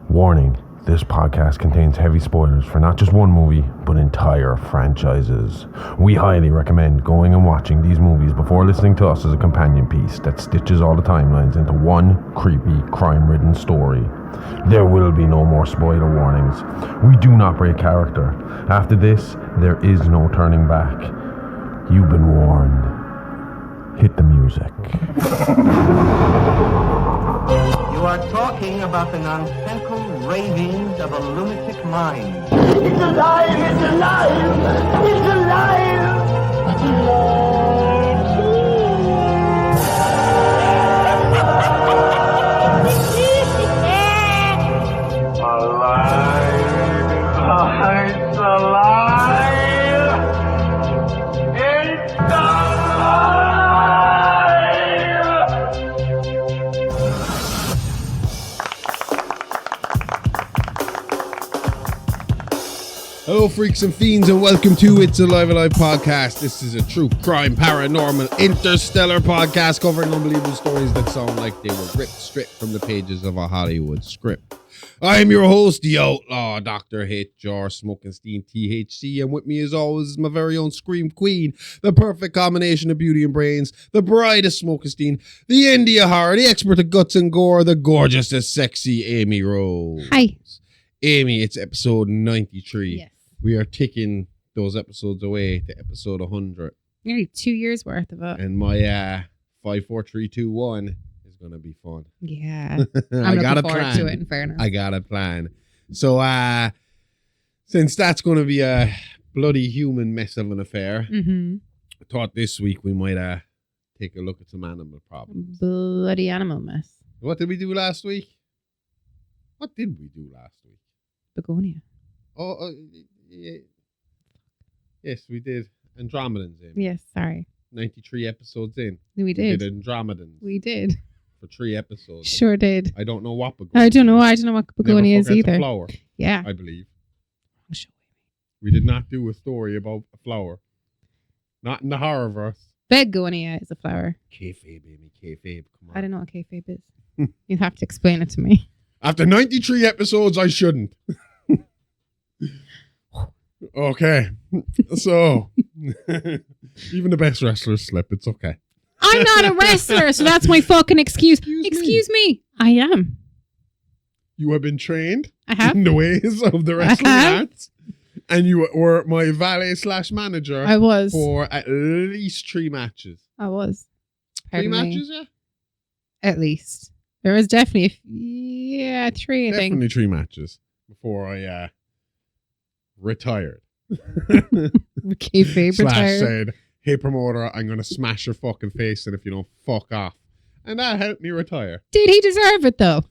Warning, this podcast contains heavy spoilers for not just one movie, but entire franchises. We highly recommend going and watching these movies before listening to us as a companion piece that stitches all the timelines into one creepy, crime-ridden story. There will be no more spoiler warnings. We do not break character. After this, there is no turning back. You've been warned. Hit the music. You are talking about the nonsensical ravings of a lunatic mind. It's alive! It's alive! It's alive! It's alive! It's alive! It's alive! Hello, freaks and fiends, and welcome to It's Alive podcast. This is a true crime, paranormal, interstellar podcast covering unbelievable stories that sound like they were ripped straight from the pages of a Hollywood script. I am your host, the outlaw, Dr. H.R. Smokenstein, THC, and with me as always is my very own Scream Queen, the perfect combination of beauty and brains, the bride of Smokenstein, the India horror, the expert of guts and gore, the gorgeous and sexy Amy Rose. Hi. Amy, it's episode 93. Yes. We are ticking those episodes away to episode 100. Nearly 2 years worth of it. And my 5, 4, 3, 2, 1 is going to be fun. Yeah. I'm looking forward to it, in fairness. I got a plan. So, since that's going to be a bloody human mess of an affair, I thought this week we might take a look at some animal problems. Bloody animal mess. What did we do last week? Begonia. Oh, yeah. Yes, we did. Andromedans in. Yes, sorry. 93 episodes in. We did. Andromedans. We did. For 3 episodes. Sure did. I don't know what begonia I don't know what begonia is either. A flower, yeah. I believe. I'll show We did not do a story about a flower. Not in the horrorverse. Begonia is a flower. Kayfabe, Amy. Kayfabe. Come on. I don't know what kayfabe is. You'd have to explain it to me. After 93 episodes, I shouldn't. Okay. So, even the best wrestlers slip. It's okay. I'm not a wrestler, so that's my fucking excuse. Excuse me. I am. You have been trained I have. in the ways of the wrestling arts. And you were my valet / manager. I was. For at least 3 matches. I was. 3 Pardon me. matches, yeah? At least. There was definitely 3, I think. Definitely 3 matches before I retired. Kayfabe / retired. said, hey promoter, I'm going to smash your fucking face and if you don't fuck off. And that helped me retire. Did he deserve it though?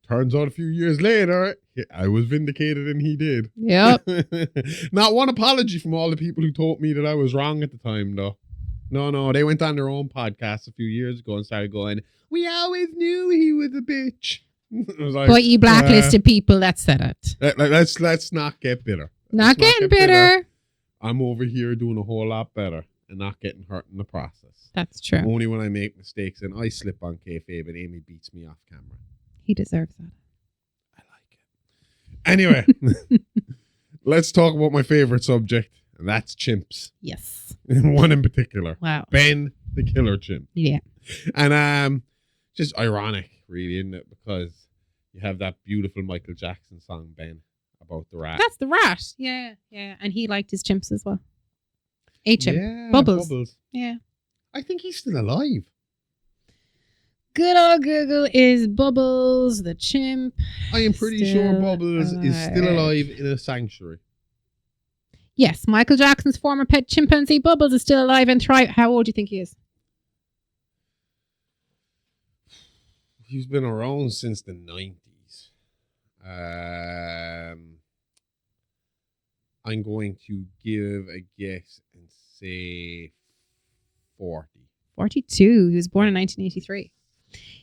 Turns out a few years later, I was vindicated and he did. Yep. Not one apology from all the people who told me that I was wrong at the time though. No, they went on their own podcast a few years ago and started going, we always knew he was a bitch. I was like, But you blacklisted people that said it. Let's not get bitter. Not getting bitter. I'm over here doing a whole lot better and not getting hurt in the process. That's true. Only when I make mistakes and I slip on kayfabe and Amy beats me off camera. He deserves that. I like it. Anyway, let's talk about my favorite subject, and that's chimps. Yes. One in particular. Wow. Ben, the killer chimp. Yeah. And just ironic, really, isn't it? Because you have that beautiful Michael Jackson song, Ben, about the rat. That's the rat. Yeah. Yeah. And he liked his chimps as well. Chimp. Yeah, Bubbles. Yeah. I think he's still alive. Good old Google is Bubbles, the chimp. I am pretty sure Bubbles is still alive in a sanctuary. Yes, Michael Jackson's former pet chimpanzee Bubbles is still alive and thriving. How old do you think he is? He's been around since the 90s. I'm going to give a guess and say 40. 42. He was born in 1983.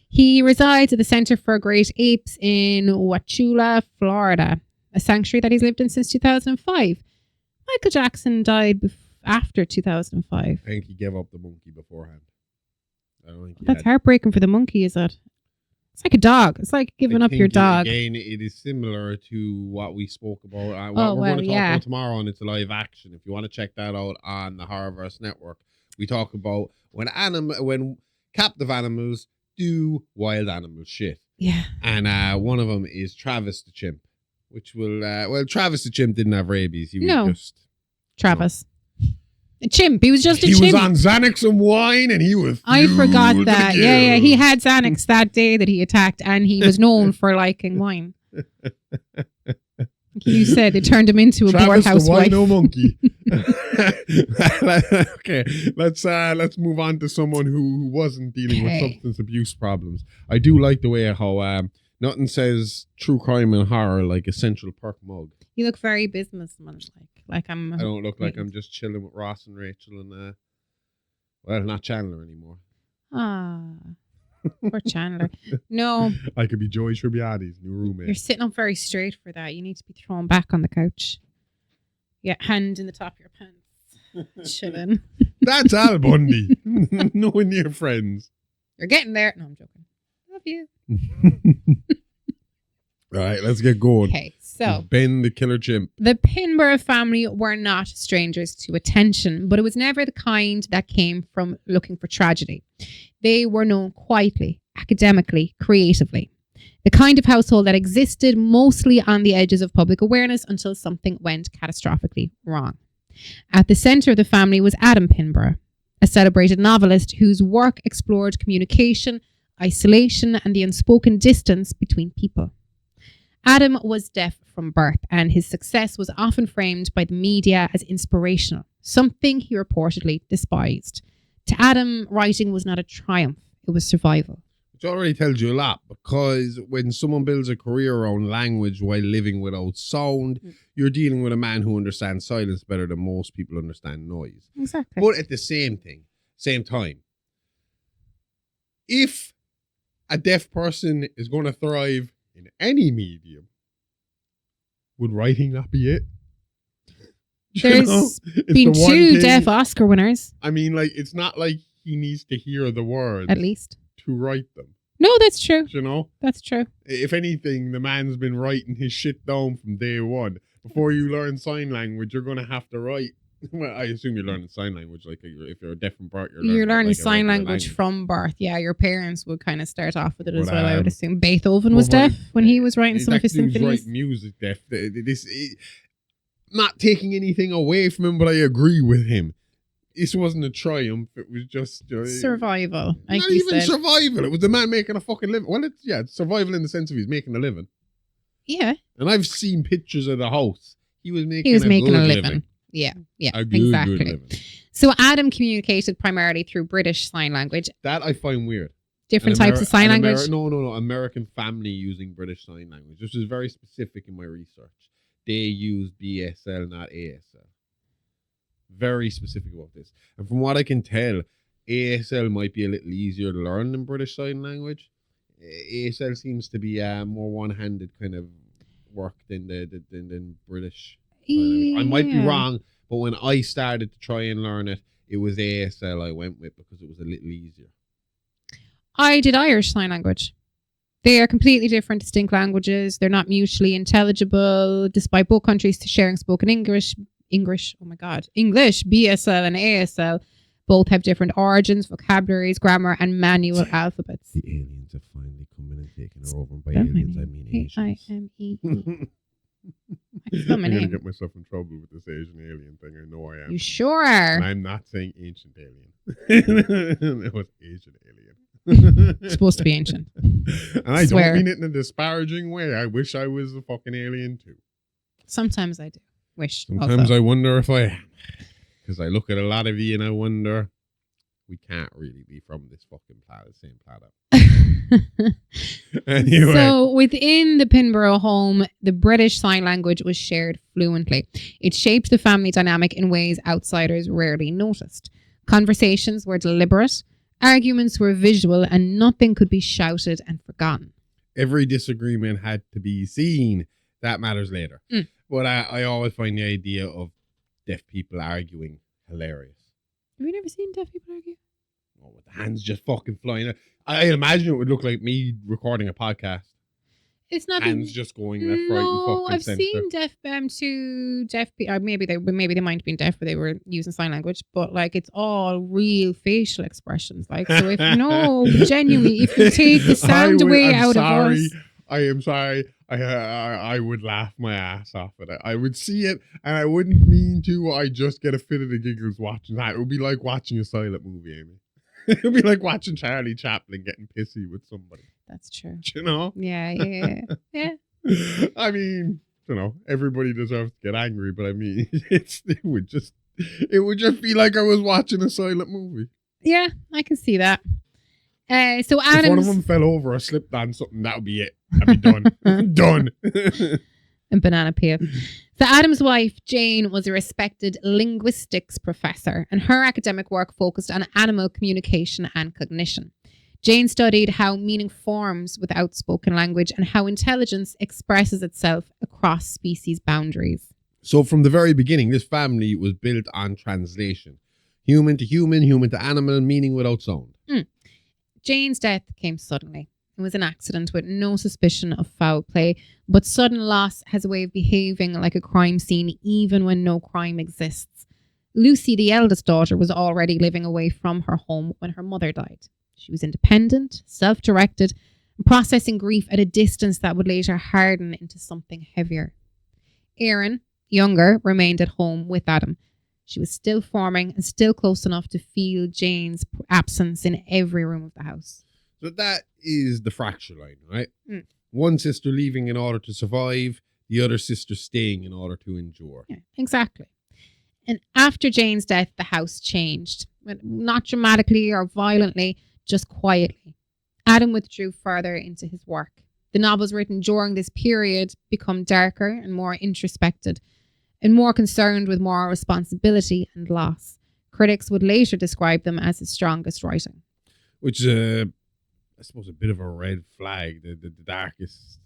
He resides at the Center for Great Apes in Wauchula, Florida, a sanctuary that he's lived in since 2005. Michael Jackson died after 2005. I think he gave up the monkey beforehand. I don't think he That's had. heartbreaking for the monkey, is that? It's like a dog. It's like giving I up your think dog. Again, it is similar to what we spoke about. Oh, What we're well, going to talk yeah. about tomorrow on It's a Live Action. If you want to check that out on the Horrorverse Network, we talk about when captive animals do wild animal shit. Yeah. And one of them is Travis the chimp, which will Travis the chimp didn't have rabies. He was just Travis. A chimp. He was just a he chimp. was on Xanax and wine, and he was. I forgot fueled that. to the Yeah. He gills. had Xanax that day that he attacked, and he was known for liking wine. Like you said, it turned him into a Travis boardhouse the wife. wino monkey. Okay, let's move on to someone who wasn't dealing with substance abuse problems. I do like the way how nothing says true crime and horror like a Central Perk mug. You look very businessman like. I don't look like I'm just chilling with Ross and Rachel and well, not Chandler anymore. Ah, poor Chandler. No, I could be Joey Tribbiani's new roommate. you're sitting up very straight for that. You need to be thrown back on the couch. Yeah, hand in the top of your pants. Chilling. That's Al Bundy. Knowing your friends. You're getting there. No, I'm joking. Love you. All right, let's get going. Okay, so Ben the killer chimp. the Pinborough family were not strangers to attention, but it was never the kind that came from looking for tragedy. They were known quietly, academically, creatively. The kind of household that existed mostly on the edges of public awareness until something went catastrophically wrong. At the centre of the family was Adam Pinborough, a celebrated novelist whose work explored communication, isolation, and the unspoken distance between people. Adam was deaf from birth, and his success was often framed by the media as inspirational, something he reportedly despised. To Adam, writing was not a triumph, it was survival. Which already tells you a lot, because when someone builds a career around language while living without sound, you're dealing with a man who understands silence better than most people understand noise. Exactly. But at the same time, if a deaf person is going to thrive in any medium, would writing not be it? There's It's been the one 2 thing- deaf Oscar winners, I mean, like, it's not like he needs to hear the words at least. to write them. No, that's true. You know? That's true. If anything, the man's been writing his shit down from day one. Before you learn sign language, you're going to have to write. Well, I assume you're learning sign language. Like, if you're deaf and birth, You're learning like a sign regular language from birth. Yeah, your parents would kind of start off with it as But, well, I would assume. Beethoven well, was deaf my- when he was writing some of his That dude's symphonies. writing music deaf. Not taking anything away from him, but I agree with him. This wasn't a triumph. It was just Survival, like not you even said. survival. It was the man making a fucking living. Well, it's survival in the sense of he's making a living. Yeah, And I've seen pictures of the house. He was making he was making good a living. Yeah, A good, exactly. good living. So Adam communicated primarily through British Sign Language, That I find weird. different An types of sign an language. No. American family using British Sign Language. This is very specific in my research. They use BSL, not ASL. Very specific about this. And from what I can tell, ASL might be a little easier to learn than British Sign Language. ASL seems to be more one-handed kind of work than British Sign Language. I might be Yeah. wrong, but when I started to try and learn it, it was ASL I went with because it was a little easier. I did Irish Sign Language. They are completely different, distinct languages. They're not mutually intelligible, despite both countries sharing spoken English, BSL and ASL. Both have different origins, vocabularies, grammar, and manual alphabets. The aliens have finally come in and taken her over. And by aliens, I mean Asians. A-I-M-E. That's I'm not my going to name. get myself in trouble with this Asian alien thing. I know I am. You sure And are. I'm not saying ancient alien. It was Asian alien. It's supposed to be ancient. And I Swear. don't mean it in a disparaging way. I wish I was a fucking alien too. Sometimes I do. Wish. Sometimes also. I wonder if I am. Because I look at a lot of you and I wonder, we can't really be from this fucking planet, same planet. Anyway. So within the Pinborough home, the British Sign Language was shared fluently. It shaped the family dynamic in ways outsiders rarely noticed. Conversations were deliberate, arguments were visual, and nothing could be shouted and forgotten. Every disagreement had to be seen. That matters later. But I always find the idea of deaf people arguing hilarious. Have you never seen deaf people argue? Oh, with the hands just fucking flying out. I imagine it would look like me recording a podcast. It's not Hands just going left, right, and no, fucking I've center. seen deaf maybe they might have been deaf, but they were using sign language. But like, it's all real facial expressions. Like, so if genuinely, if you take the sound away out of us, I am sorry. I would laugh my ass off at it. I would see it, and I wouldn't mean to. I just get a fit of the giggles watching that. It would be like watching a silent movie, Amy. It would be like watching Charlie Chaplin getting pissy with somebody. That's true. You know? Yeah. I mean, everybody deserves to get angry, but I mean, it would just be like I was watching a silent movie. Yeah, I can see that. So Adams, if one of them fell over or slipped on something, that would be it. I'd be done. Done. And banana peel. So Adam's wife, Jane, was a respected linguistics professor, and her academic work focused on animal communication and cognition. Jane studied how meaning forms without spoken language and how intelligence expresses itself across species boundaries. So from the very beginning, this family was built on translation. Human to human, human to animal, meaning without sound. Jane's death came suddenly. It was an accident with no suspicion of foul play, but sudden loss has a way of behaving like a crime scene even when no crime exists. Lucy, the eldest daughter, was already living away from her home when her mother died. She was independent, self-directed, and processing grief at a distance that would later harden into something heavier. Erin, younger, remained at home with Adam. She was still forming and still close enough to feel Jane's absence in every room of the house. So that is the fracture line, right? One sister leaving in order to survive, the other sister staying in order to endure. Yeah, exactly. And after Jane's death, the house changed. Not dramatically or violently, just quietly. Adam withdrew further into his work. The novels written during this period become darker and more introspective and more concerned with moral responsibility and loss. Critics would later describe them as his strongest writing. Which is, I suppose, a bit of a red flag. The darkest,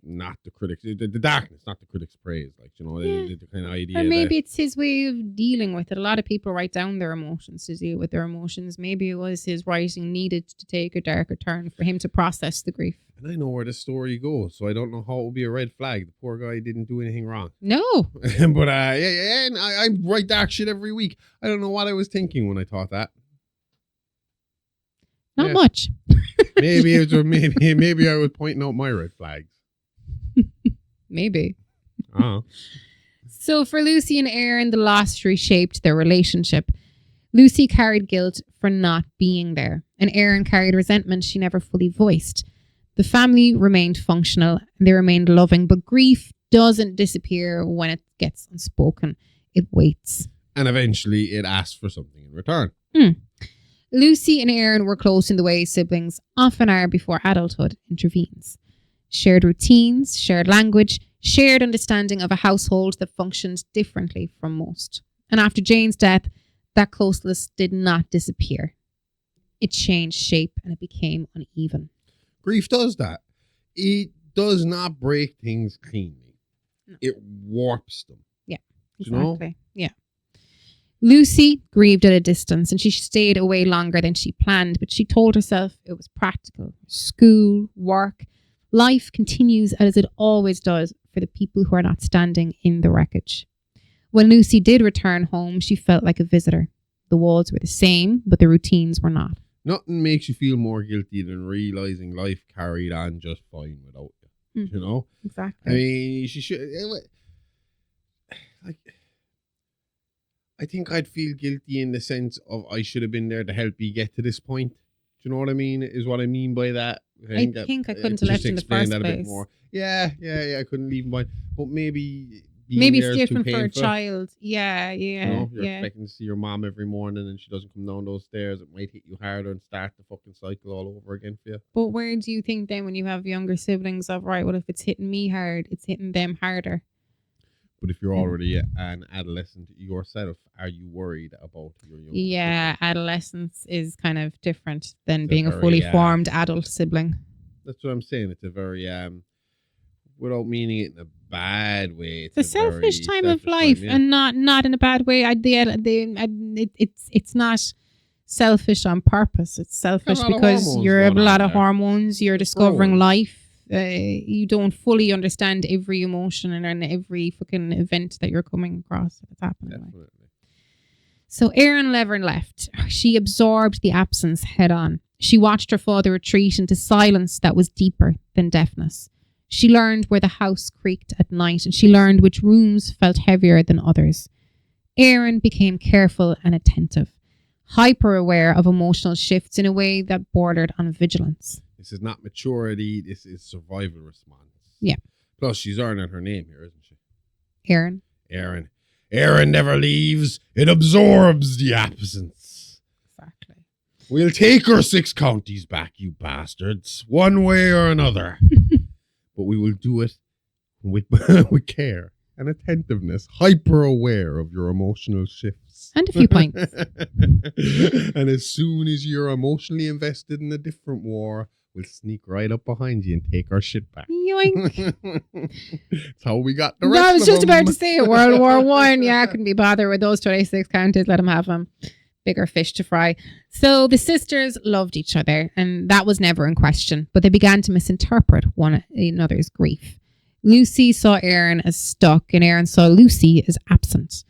not the critics. The darkness, not the critics' praise. Like, the kind of idea. Or maybe it's his way of dealing with it. A lot of people write down their emotions to deal with their emotions. Maybe it was his writing needed to take a darker turn for him to process the grief. And I know where the story goes, so I don't know how it would be a red flag. The poor guy didn't do anything wrong. No. But and I write dark shit every week. I don't know what I was thinking when I thought that. Not much. Maybe it was, maybe I was pointing out my red flags. Maybe. Oh. So for Lucy and Erin, the loss reshaped their relationship. Lucy carried guilt for not being there, and Erin carried resentment she never fully voiced. The family remained functional and they remained loving, but grief doesn't disappear when it gets unspoken. It waits. And eventually it asks for something in return. Lucy and Erin were close in the way siblings often are before adulthood intervenes. Shared routines, shared language, shared understanding of a household that functioned differently from most. And after Jane's death, that closeness did not disappear. It changed shape and it became uneven. Grief does that. It does not break things cleanly. No. It warps them. Yeah, exactly. Yeah. Lucy grieved at a distance and she stayed away longer than she planned, but she told herself it was practical. School, work, life continues as it always does for the people who are not standing in the wreckage. When Lucy did return home, she felt like a visitor. The walls were the same, but the routines were not. Nothing makes you feel more guilty than realizing life carried on just fine without you. Exactly. I mean, she should. I think I'd feel guilty in the sense of I should have been there to help you get to this point. Do you know what I mean? Is what I mean by that. I think I couldn't have left in the first place. Yeah. I couldn't leave him by. But maybe it's different for a child. Yeah. You're expecting to see your mom every morning and she doesn't come down those stairs. It might hit you harder and start the fucking cycle all over again for you. But where do you think then when you have younger siblings of, right, well, if it's hitting me hard, it's hitting them harder? But if you're already an adolescent yourself, are you worried about your younger sibling? Adolescence is kind of different than being a fully formed adult sibling. That's what I'm saying. It's a very, without meaning it in a bad way, it's a selfish time of life, and not in a bad way. It's not selfish on purpose. It's selfish A lot of because hormones you're a going lot on of there. hormones. You're discovering growing. life. You don't fully understand every emotion and every fucking event that you're coming across that's happening. Like. Definitely. So Erin never left. She absorbed the absence head on. She watched her father retreat into silence that was deeper than deafness. She learned where the house creaked at night, and she learned which rooms felt heavier than others. Erin became careful and attentive, hyper aware of emotional shifts in a way that bordered on vigilance. This is not maturity. This is survival response. Yeah. Plus, she's earning her name here, isn't she? Erin. Erin. Erin never leaves. It absorbs the absence. Exactly. We'll take our 6 counties back, you bastards, one way or another. But we will do it with, with care and attentiveness, hyper aware of your emotional shifts. And a few points. And as soon as you're emotionally invested in a different war, we'll sneak right up behind you and take our shit back. Yoink. That's how we got the rest No, I was of just them. about to say it. World War One. Yeah, I couldn't be bothered with those 26 counties. Let them have them. Bigger fish to fry. So the sisters loved each other, and that was never in question. But they began to misinterpret one another's grief. Lucy saw Erin as stuck, and Erin saw Lucy as absent.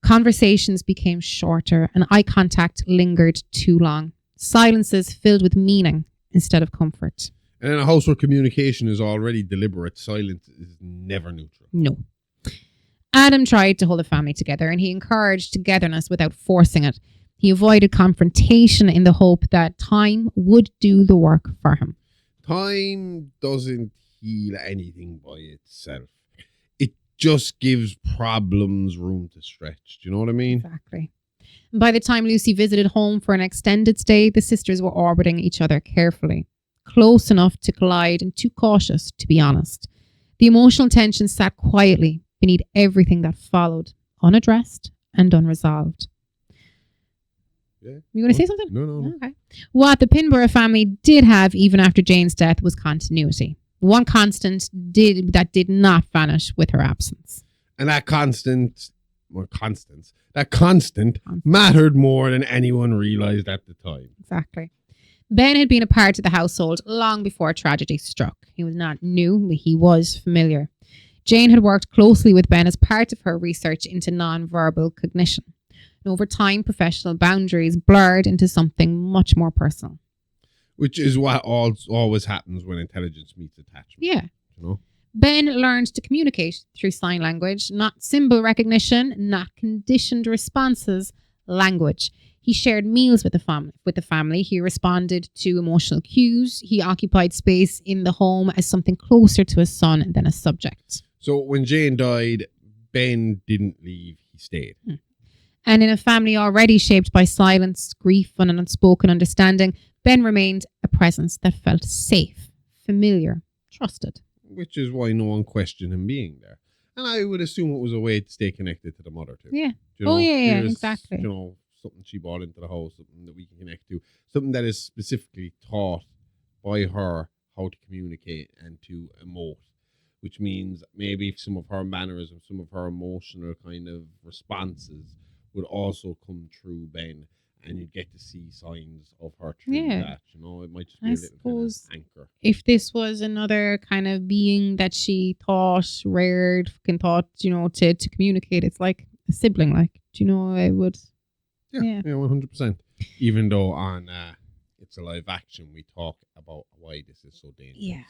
Conversations became shorter, and eye contact lingered too long. Silences filled with meaning instead of comfort. And in a house where communication is already deliberate, silence is never neutral. No. Adam tried to hold the family together, and he encouraged togetherness without forcing it. He avoided confrontation in the hope that time would do the work for him. Time doesn't heal anything by itself. It just gives problems room to stretch. Do you know what I mean? Exactly. By the time Lucy visited home for an extended stay, the sisters were orbiting each other carefully. Close enough to collide and too cautious to be honest. The emotional tension sat quietly beneath everything that followed, unaddressed and unresolved. Yeah. You going to say something? No. Okay. What the Pinborough family did have even after Jane's death was continuity. One constant that did not vanish with her absence. And that constant mattered more than anyone realized at the time. Exactly. Ben had been a part of the household long before tragedy struck. He was not new, but he was familiar. Jane had worked closely with Ben as part of her research into non-verbal cognition. And over time, professional boundaries blurred into something much more personal. Which is what always happens when intelligence meets attachment. Yeah. You know? Ben learned to communicate through sign language, not symbol recognition, not conditioned responses, language. He shared meals with the family. He responded to emotional cues. He occupied space in the home as something closer to a son than a subject. So when Jane died, Ben didn't leave, he stayed. And in a family already shaped by silence, grief, and an unspoken understanding, Ben remained a presence that felt safe, familiar, trusted. Which is why no one questioned him being there. And I would assume it was a way to stay connected to the mother too. Yeah. You know, here's, exactly. You know, something she brought into the house, something that we can connect to, something that is specifically taught by her how to communicate and to emote, which means maybe some of her mannerisms, some of her emotional kind of responses would also come through Ben, and you'd get to see signs of her through that. You know, it might just be I a little kind of suppose anchor. If this was another kind of being that she reared, fucking thought, you know, to communicate, it's like a sibling, like, do you know, I would. Yeah, 100%. Even though on It's a Live Action, we talk about why this is so dangerous.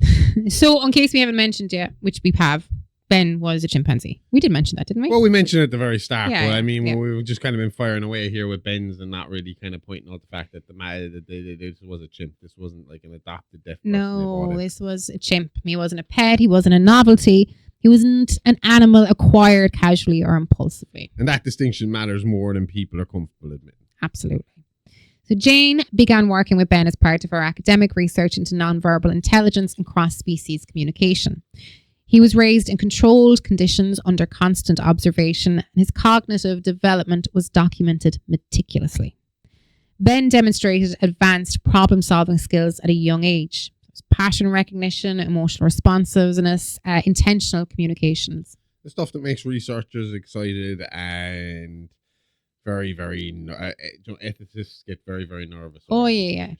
Yeah. So, in case we haven't mentioned yet, which we have, Ben was a chimpanzee. We did mention that, didn't we? Well, we mentioned it at the very start, Yeah, but I mean, yeah. we've just kind of been firing away here with Ben's and not really kind of pointing out the fact that this was a chimp. This wasn't like an adopted deaf person. No, this was a chimp. He wasn't a pet. He wasn't a novelty. He wasn't an animal acquired casually or impulsively. And that distinction matters more than people are comfortable admitting. Absolutely. So Jane began working with Ben as part of her academic research into nonverbal intelligence and cross-species communication. He was raised in controlled conditions under constant observation, and his cognitive development was documented meticulously. Ben demonstrated advanced problem-solving skills at a young age. Pattern recognition, emotional responsiveness, intentional communications. The stuff that makes researchers excited and very, very, ethicists get very, very nervous. Oh, yeah.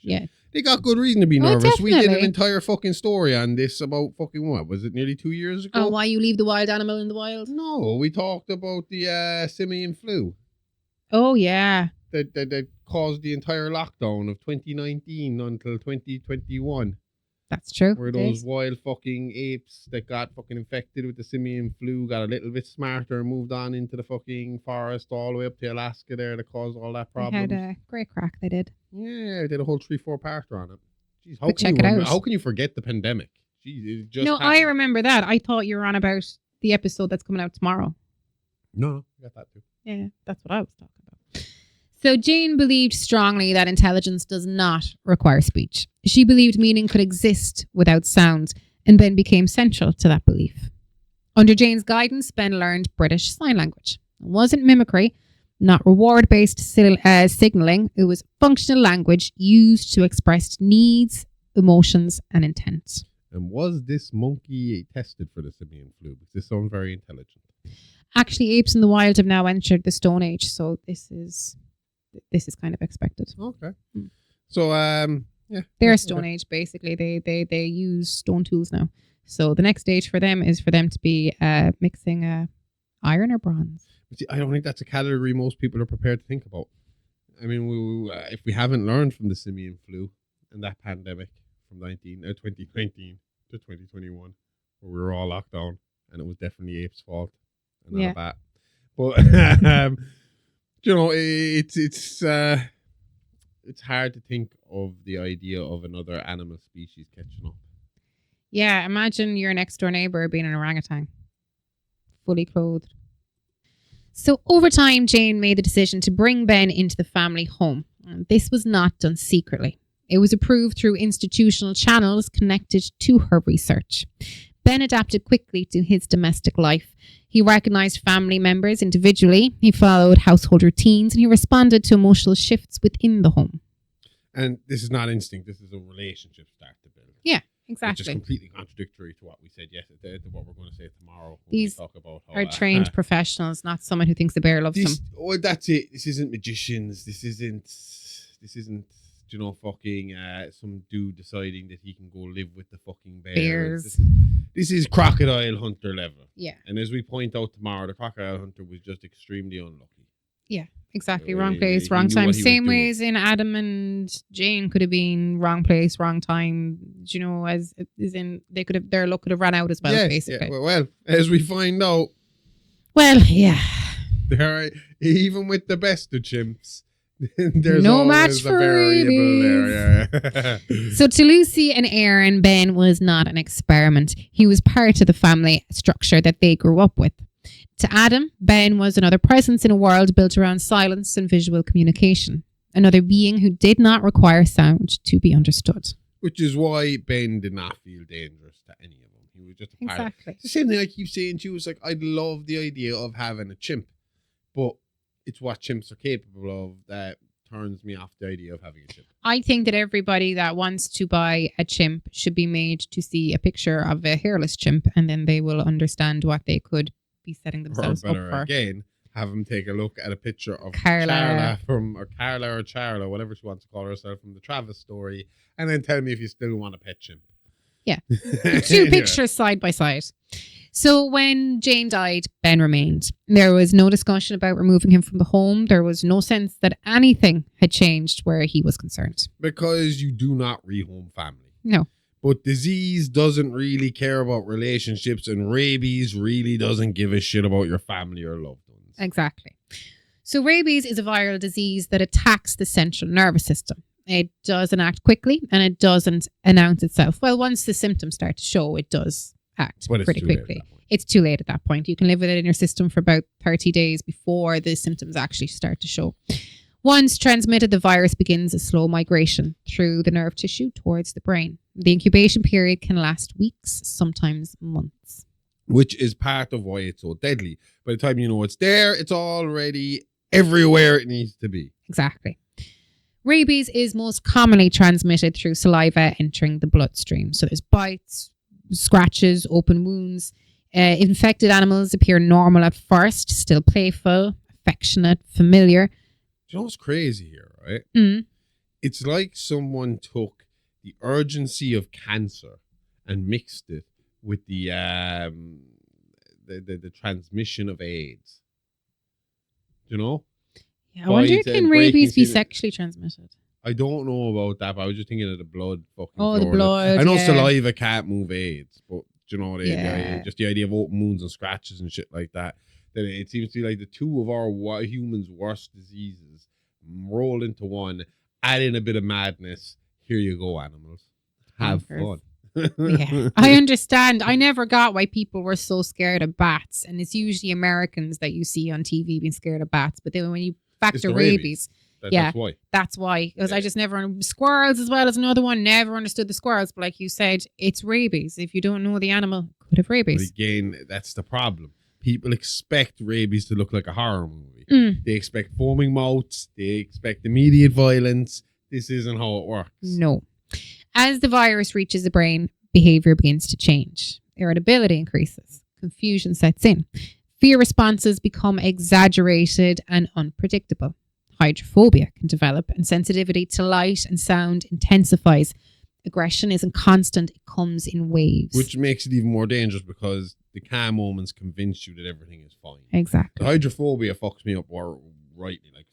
They got good reason to be Oh, nervous. We did an definitely. entire fucking story on this about fucking what? Was it nearly 2 years ago? Oh, why you leave the wild animal in the wild? No, we talked about the simian flu Oh, yeah. that caused the entire lockdown of 2019 until 2021. That's true. Where those wild fucking apes that got fucking infected with the simian flu got a little bit smarter and moved on into the fucking forest all the way up to Alaska there that caused all that They problem. had a great crack, they did. Yeah, they did a whole 3-4 parter on it. Jeez, But check it out. How can you forget the pandemic? Jeez, it just No, happened. I remember that. I thought you were on about the episode that's coming out tomorrow. No, I got that too. Yeah, that's what I was talking about. So Jane believed strongly that intelligence does not require speech. She believed meaning could exist without sound, and Ben became central to that belief. Under Jane's guidance, Ben learned British Sign Language. It wasn't mimicry, not reward-based signaling. It was functional language used to express needs, emotions, and intent. And was this monkey tested for the simian flu? Because this sounds very intelligent. Actually, apes in the wild have now entered the Stone Age, so this is kind of expected. Okay. Mm. So, yeah. They're Stone Age, basically. They use stone tools now. So the next stage for them is for them to be mixing iron or bronze. See, I don't think that's a category most people are prepared to think about. I mean, if we haven't learned from the simian flu and that pandemic from 2019 to 2021, where we were all locked down, and it was definitely apes' fault and not a bat. But you know, it's hard to think of the idea of another animal species catching up. Yeah, imagine your next door neighbor being an orangutan, fully clothed. So over time, Jane made the decision to bring Ben into the family home. And this was not done secretly. It was approved through institutional channels connected to her research. Ben adapted quickly to his domestic life. He recognized family members individually. He followed household routines, and he responded to emotional shifts within the home. And this is not instinct. This is a relationship start to build. Yeah, Which is exactly. completely contradictory to what we said yesterday, to what we're going to say tomorrow. When These we talk about how, Are trained professionals, not someone who thinks the bear loves them. Well, that's it. This isn't magicians. This isn't you know, fucking some dude deciding that he can go live with the fucking bears. This is crocodile hunter level. Yeah. And as we point out tomorrow, the crocodile hunter was just extremely unlucky. Yeah, exactly. So Wrong he place, knew wrong what time. he was Same doing. ways in Adam and Jane could have been wrong place, wrong time. You know, as in they could have, their luck could have run out as well. Yeah, basically. yeah. Well, as we find out, Well, yeah. there, even with the best of chimps, there's No always match a for variable there. Yeah. So to Lucy and Aaron, Ben was not an experiment. He was part of the family structure that they grew up with. To Adam, Ben was another presence in a world built around silence and visual communication. Another being who did not require sound to be understood. Which is why Ben did not feel dangerous to any of them. He was just a part. Exactly. It's the same thing I keep saying to you. It's like, I'd love the idea of having a chimp, but it's what chimps are capable of that turns me off the idea of having a chimp. I think that everybody that wants to buy a chimp should be made to see a picture of a hairless chimp, and then they will understand what they could be setting themselves Or up better for. again, have them take a look at a picture of Carla. Carla or Charla, whatever she wants to call herself, from the Travis story, and then tell me if you still want a pet chimp. Yeah. Two pictures side by side. So when Jane died, Ben remained. There was no discussion about removing him from the home. There was no sense that anything had changed where he was concerned. Because you do not rehome family. No. But disease doesn't really care about relationships, and rabies really doesn't give a shit about your family or loved ones. Exactly. So rabies is a viral disease that attacks the central nervous system. It doesn't act quickly, and it doesn't announce itself. Well, once the symptoms start to show, it does act But it's pretty too late at quickly. that point. It's too late at that point. You can live with it in your system for about 30 days before the symptoms actually start to show. Once transmitted, the virus begins a slow migration through the nerve tissue towards the brain. The incubation period can last weeks, sometimes months. Which is part of why it's so deadly. By the time you know it's there, it's already everywhere it needs to be. Exactly. Rabies is most commonly transmitted through saliva entering the bloodstream. So there's bites, scratches, open wounds. Infected animals appear normal at first, still playful, affectionate, familiar. Do you know what's crazy here, right? Mm. It's like someone took the urgency of cancer and mixed it with the transmission of AIDS. Do you know? Yeah, I wonder, can rabies be breaking- sexually transmitted? I don't know about that, but I was just thinking of the blood fucking Oh, the flow. blood, I know yeah. saliva can't move AIDS, but do you know, Yeah. just the idea of open wounds and scratches and shit like that. That it seems to be like the two of our humans' worst diseases rolled into one, add in a bit of madness. Here you go, animals. Have Bonkers. fun. Yeah, I understand. I never got why people were so scared of bats, and it's usually Americans that you see on TV being scared of bats. But then when you factor the rabies, That's why. that's why. Because I Yeah. just never squirrels as well as another one. Never understood the squirrels, but like you said, it's rabies. If you don't know the animal, could have But rabies. again, that's the problem. People expect rabies to look like a horror movie. Mm. They expect foaming mouths. They expect immediate violence. This isn't how it works. No. As the virus reaches the brain, behavior begins to change. Irritability increases. Confusion sets in. Fear responses become exaggerated and unpredictable. Hydrophobia can develop, and sensitivity to light and sound intensifies. Aggression isn't constant, it comes in waves. Which makes it even more dangerous because the calm moments convince you that everything is fine. The Exactly. hydrophobia fucks me up rightly. Like,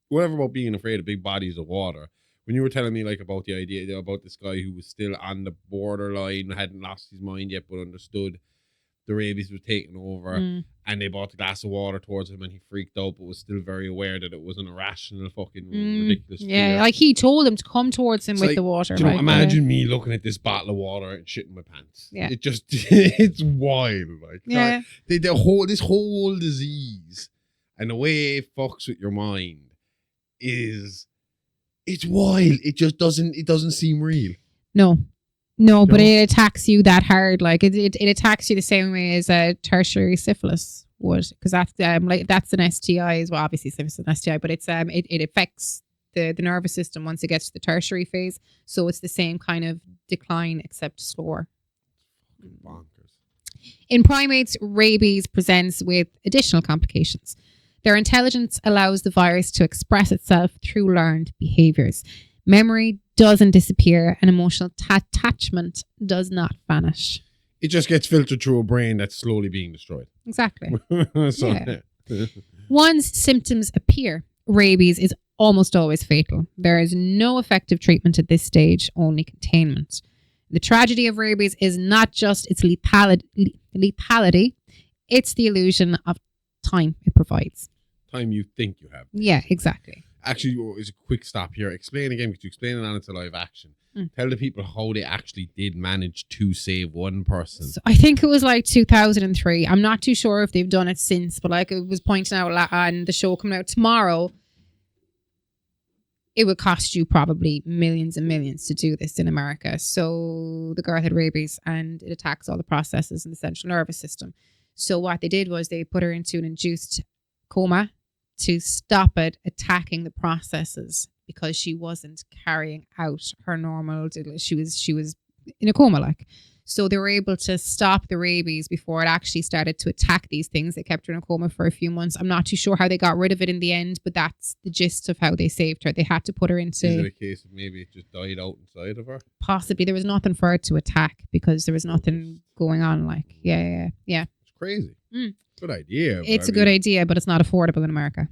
whatever about being afraid of big bodies of water. When you were telling me like about the idea about this guy who was still on the borderline, hadn't lost his mind yet, but understood the rabies was taking over, and they brought the glass of water towards him, and he freaked out, but was still very aware that it was an irrational, fucking ridiculous fear. Yeah, like he told him to come towards him It's with like, the water. Do you know, like, imagine me looking at this bottle of water and shitting my pants. Yeah. It just, it's wild. Like, Yeah. this whole disease and the way it fucks with your mind it's wild. It doesn't seem real. No, but it attacks you that hard. Like it attacks you the same way as tertiary syphilis would, because that's that's an STI as well. Obviously, syphilis is an STI, but it's it affects the nervous system once it gets to the tertiary phase. So it's the same kind of decline except slower. Bonkers. In primates, rabies presents with additional complications. Their intelligence allows the virus to express itself through learned behaviors. Memory doesn't disappear, and emotional attachment does not vanish. It just gets filtered through a brain that's slowly being destroyed. Exactly. So, Yeah. Once symptoms appear, rabies is almost always fatal. There is no effective treatment at this stage, only containment. The tragedy of rabies is not just its lethality, it's the illusion of time it provides. Time you think you have. Yeah, exactly. Actually, is a quick stop here. Explain again, because you explain it on it's a live action. Tell the people how they actually did manage to save one person. So I think it was like 2003. I'm not too sure if they've done it since, but like it was pointing out on the show coming out tomorrow, it would cost you probably millions and millions to do this in America. So the girl had rabies and it attacks all the processes in the central nervous system. So what they did was they put her into an induced coma to stop it attacking the processes, because she wasn't carrying out her normal. She was in a coma, like. So they were able to stop the rabies before it actually started to attack these things. They kept her in a coma for a few months. I'm not too sure how they got rid of it in the end, but that's the gist of how they saved her. They had to put her into. Is it a case of maybe it just died out inside of her? Possibly. There was nothing for her to attack because there was nothing going on. Like, yeah. It's crazy. Good idea. It's a good idea, but it's not affordable in America.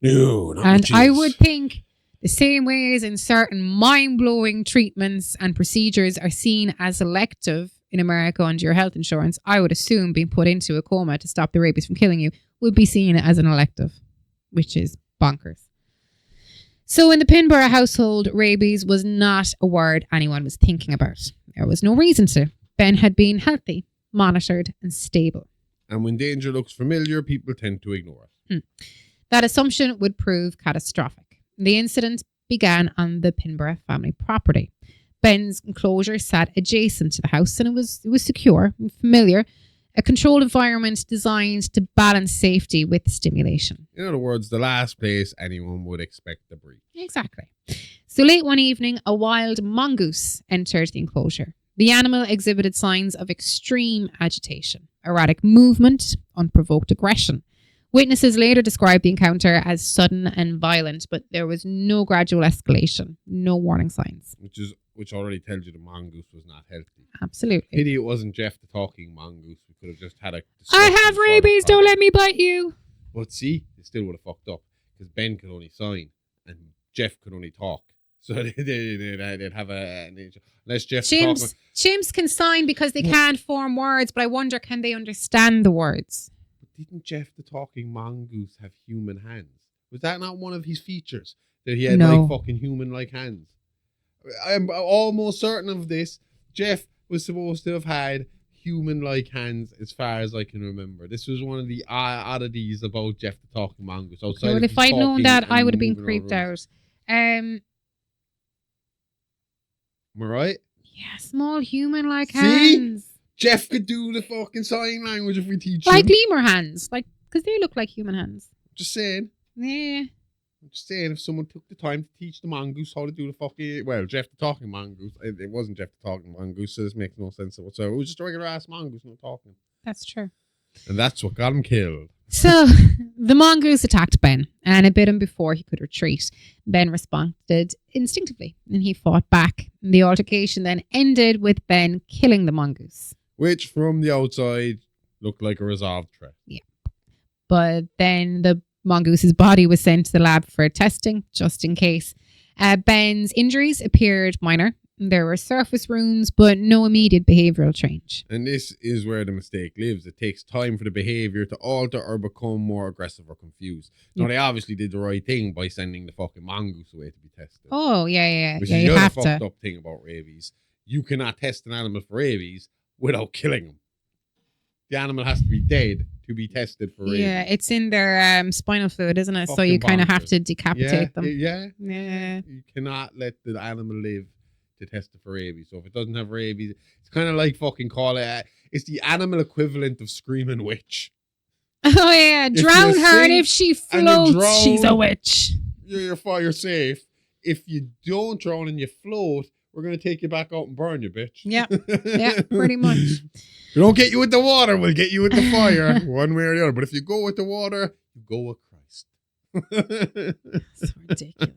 No, not And much I is. would think the same way as in certain mind-blowing treatments and procedures are seen as elective in America under your health insurance, I would assume being put into a coma to stop the rabies from killing you would be seen as an elective, which is bonkers. So in the Pinborough household, rabies was not a word anyone was thinking about. There was no reason to. Ben had been healthy, monitored, and stable. And when danger looks familiar, people tend to ignore it. That assumption would prove catastrophic. The incident began on the Pinborough family property. Ben's enclosure sat adjacent to the house, and it was secure and familiar, a controlled environment designed to balance safety with stimulation. In other words, the last place anyone would expect to breathe. Exactly. So late one evening, a wild mongoose entered the enclosure. The animal exhibited signs of extreme agitation, erratic movement, unprovoked aggression. Witnesses later described the encounter as sudden and violent, but there was no gradual escalation, no warning signs. Which already tells you the mongoose was not healthy. Absolutely. Pity it wasn't Jeff the talking mongoose. We could have just had a... I have rabies, don't let me bite you. But see, they still would have fucked up because Ben could only sign and Jeff could only talk. So they'd have unless Jeff Chimps can sign because they can't form words, but I wonder, can they understand the words? But didn't Jeff the talking mongoose have human hands? Was that not one of his features? That he had like fucking human-like hands? I'm almost certain of this. Jeff was supposed to have had human-like hands as far as I can remember. This was one of the oddities about Jeff the talking mongoose. Well, if I'd known that, I would have been creeped out. Am I right? Yeah, small human-like hands. Jeff could do the fucking sign language if we teach him. Like him. lemur hands. Like, because they look like human hands. Just saying. Yeah. I'm just saying, if someone took the time to teach the mongoose how to do the fucking... Well, Jeff the talking mongoose. It wasn't Jeff the talking mongoose, so this makes no sense whatsoever. It was just a regular ass mongoose, not talking. That's true. And that's what got him killed. So, the mongoose attacked Ben, and it bit him before he could retreat. Ben responded instinctively, and he fought back. The altercation then ended with Ben killing the mongoose. Which, from the outside, looked like a resolved threat. Yeah. But then the mongooses body was sent to the lab for testing, just in case. Ben's injuries appeared minor. There were surface wounds, but no immediate behavioural change. And this is where the mistake lives. It takes time for the behaviour to alter or become more aggressive or confused. Now, they obviously did the right thing by sending the fucking mongoose away to be tested. Oh, yeah. Which yeah, is you the other have fucked to. up thing about rabies. You cannot test an animal for rabies without killing them. The animal has to be dead to be tested for rabies. Yeah, it's in their spinal fluid, isn't it? Fucking so you kind of have bonkers. to decapitate them. Yeah. Yeah. You cannot let the animal live to test it for rabies. So if it doesn't have rabies, it's kind of like fucking call it... it's the animal equivalent of screaming witch. Oh, yeah. Drown her, and if she floats, she's a witch. You're safe. If you don't drown and you float, we're going to take you back out and burn you, bitch. Yeah, pretty much. If we don't get you with the water, we'll get you with the fire, one way or the other. But if you go with the water, you go with Christ. So ridiculous.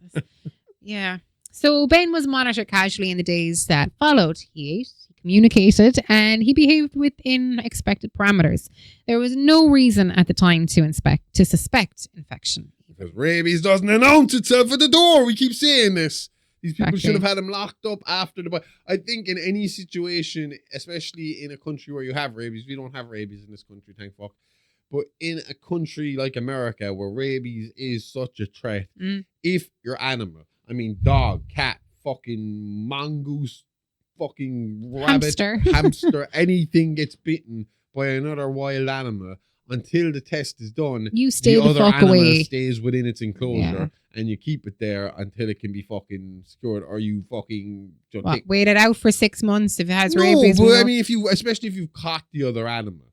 Yeah. So Ben was monitored casually in the days that followed. He ate, he communicated, and he behaved within expected parameters. There was no reason at the time to suspect infection. Because rabies doesn't announce itself at the door. We keep saying this. These people should have had him locked up after the... I think in any situation, especially in a country where you have rabies, we don't have rabies in this country, thank fuck. But in a country like America where rabies is such a threat, if your animal, I mean dog, cat, fucking mongoose, fucking rabbit, hamster, anything gets bitten by another wild animal, until the test is done, you stay the other fuck animal away. Stays within its enclosure, and you keep it there until it can be fucking secured, or you fucking wait it out for 6 months if it has no, rabies. But I mean, especially if you've caught the other animal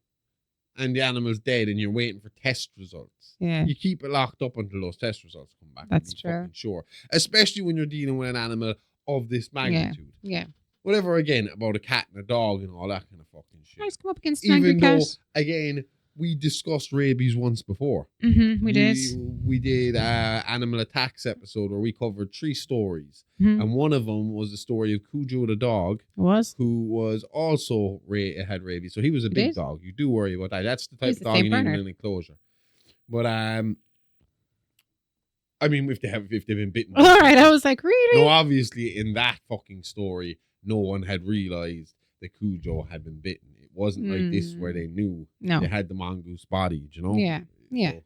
and the animal's dead and you're waiting for test results, you keep it locked up until those test results come back. That's true. Sure, especially when you're dealing with an animal of this magnitude. Yeah. Whatever, again, about a cat and a dog and all that kind of fucking shit. Nice come up against an angry Even cat. though, again, we discussed rabies once before. We did. We did an animal attacks episode where we covered 3 stories. And one of them was the story of Cujo the dog. Who was also had rabies. So he was a big dog. You do worry about that. That's the type of dog you need in an enclosure. But, I mean, if they've been bitten. All right, I was like, really? No, obviously, in that fucking story, no one had realized that Cujo had been bitten. It wasn't like this where they knew they had the mongoose body, you know? Yeah. So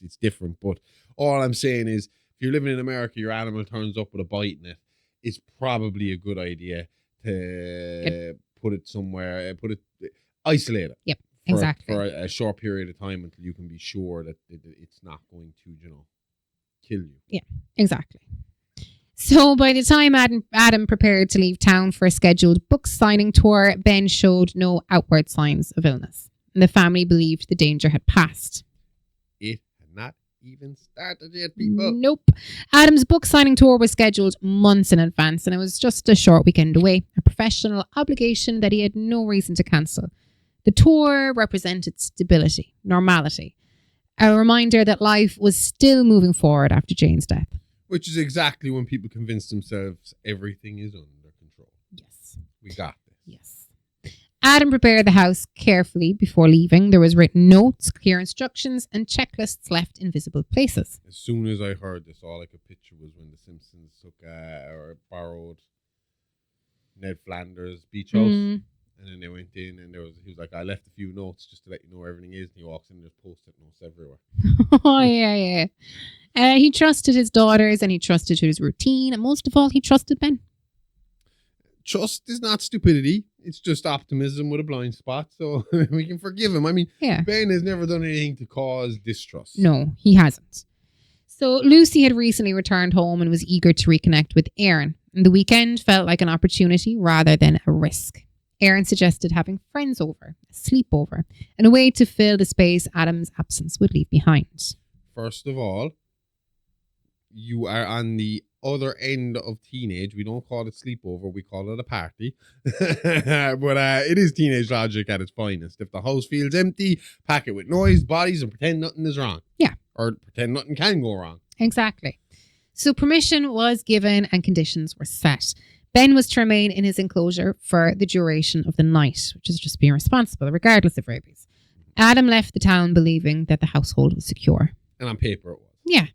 it's different. But all I'm saying is, if you're living in America, your animal turns up with a bite in it, it's probably a good idea to put it somewhere, isolate it. Yep, exactly. For a short period of time until you can be sure that it's not going to, kill you. Yeah, exactly. So by the time Adam prepared to leave town for a scheduled book signing tour, Ben showed no outward signs of illness. And the family believed the danger had passed. It had not even started yet, people. Nope. Adam's book signing tour was scheduled months in advance, and it was just a short weekend away, a professional obligation that he had no reason to cancel. The tour represented stability, normality. A reminder that life was still moving forward after Jane's death. Which is exactly when people convince themselves everything is under control. Yes. We got this. Yes. Adam prepared the house carefully before leaving. There was written notes, clear instructions, and checklists left in visible places. As soon as I heard this, all I could picture was when the Simpsons took or borrowed Ned Flanders' beach house. And then they went in and he was like, I left a few notes just to let you know where everything is. And he walks in and there's post-it notes everywhere. Oh, yeah. He trusted his daughters and he trusted his routine. And most of all, he trusted Ben. Trust is not stupidity. It's just optimism with a blind spot. So we can forgive him. I mean, Ben has never done anything to cause distrust. No, he hasn't. So Lucy had recently returned home and was eager to reconnect with Aaron. And the weekend felt like an opportunity rather than a risk. Aaron suggested having friends over, a sleepover, and a way to fill the space Adam's absence would leave behind. First of all, you are on the other end of teenage. We don't call it sleepover, we call it a party. But it is teenage logic at its finest. If the house feels empty, pack it with noise, bodies, and pretend nothing is wrong. Yeah. Or pretend nothing can go wrong. Exactly. So permission was given and conditions were set. Ben was to remain in his enclosure for the duration of the night, which is just being responsible, regardless of rabies. Adam left the town believing that the household was secure. And on paper it was. Yeah.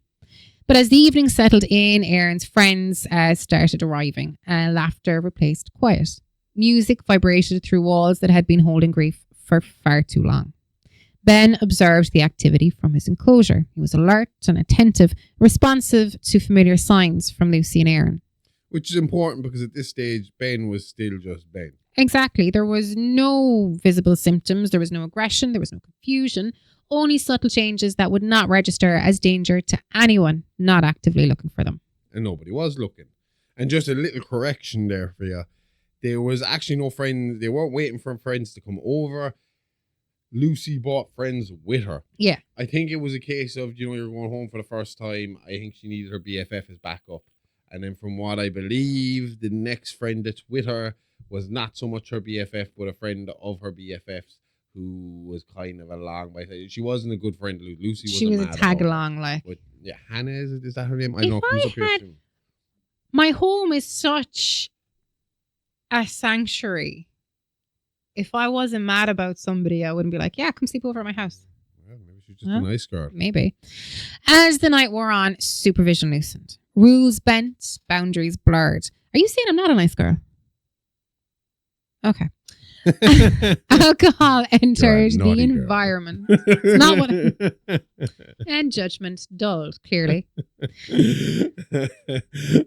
But as the evening settled in, Aaron's friends started arriving. Laughter replaced quiet. Music vibrated through walls that had been holding grief for far too long. Ben observed the activity from his enclosure. He was alert and attentive, responsive to familiar signs from Lucy and Aaron. Which is important because at this stage, Ben was still just Ben. Exactly. There was no visible symptoms. There was no aggression. There was no confusion. Only subtle changes that would not register as danger to anyone not actively looking for them. And nobody was looking. And just a little correction there for you. There was actually no friends. They weren't waiting for friends to come over. Lucy brought friends with her. Yeah. I think it was a case of, you're going home for the first time. I think she needed her BFF as backup. And then from what I believe, the next friend that's with her was not so much her BFF, but a friend of her BFF's who was kind of along by. She wasn't a good friend. Lucy was. She was a tag along, like. But yeah, Hannah, is that her name? I don't know. My home is such a sanctuary. If I wasn't mad about somebody, I wouldn't be like, yeah, come sleep over at my house. Well, maybe she's just a nice girl. Maybe. As the night wore on, supervision loosened. Rules bent, boundaries blurred. Are you saying I'm not a nice girl? Okay. Alcohol entered the environment. It's not what and judgment dulled, clearly.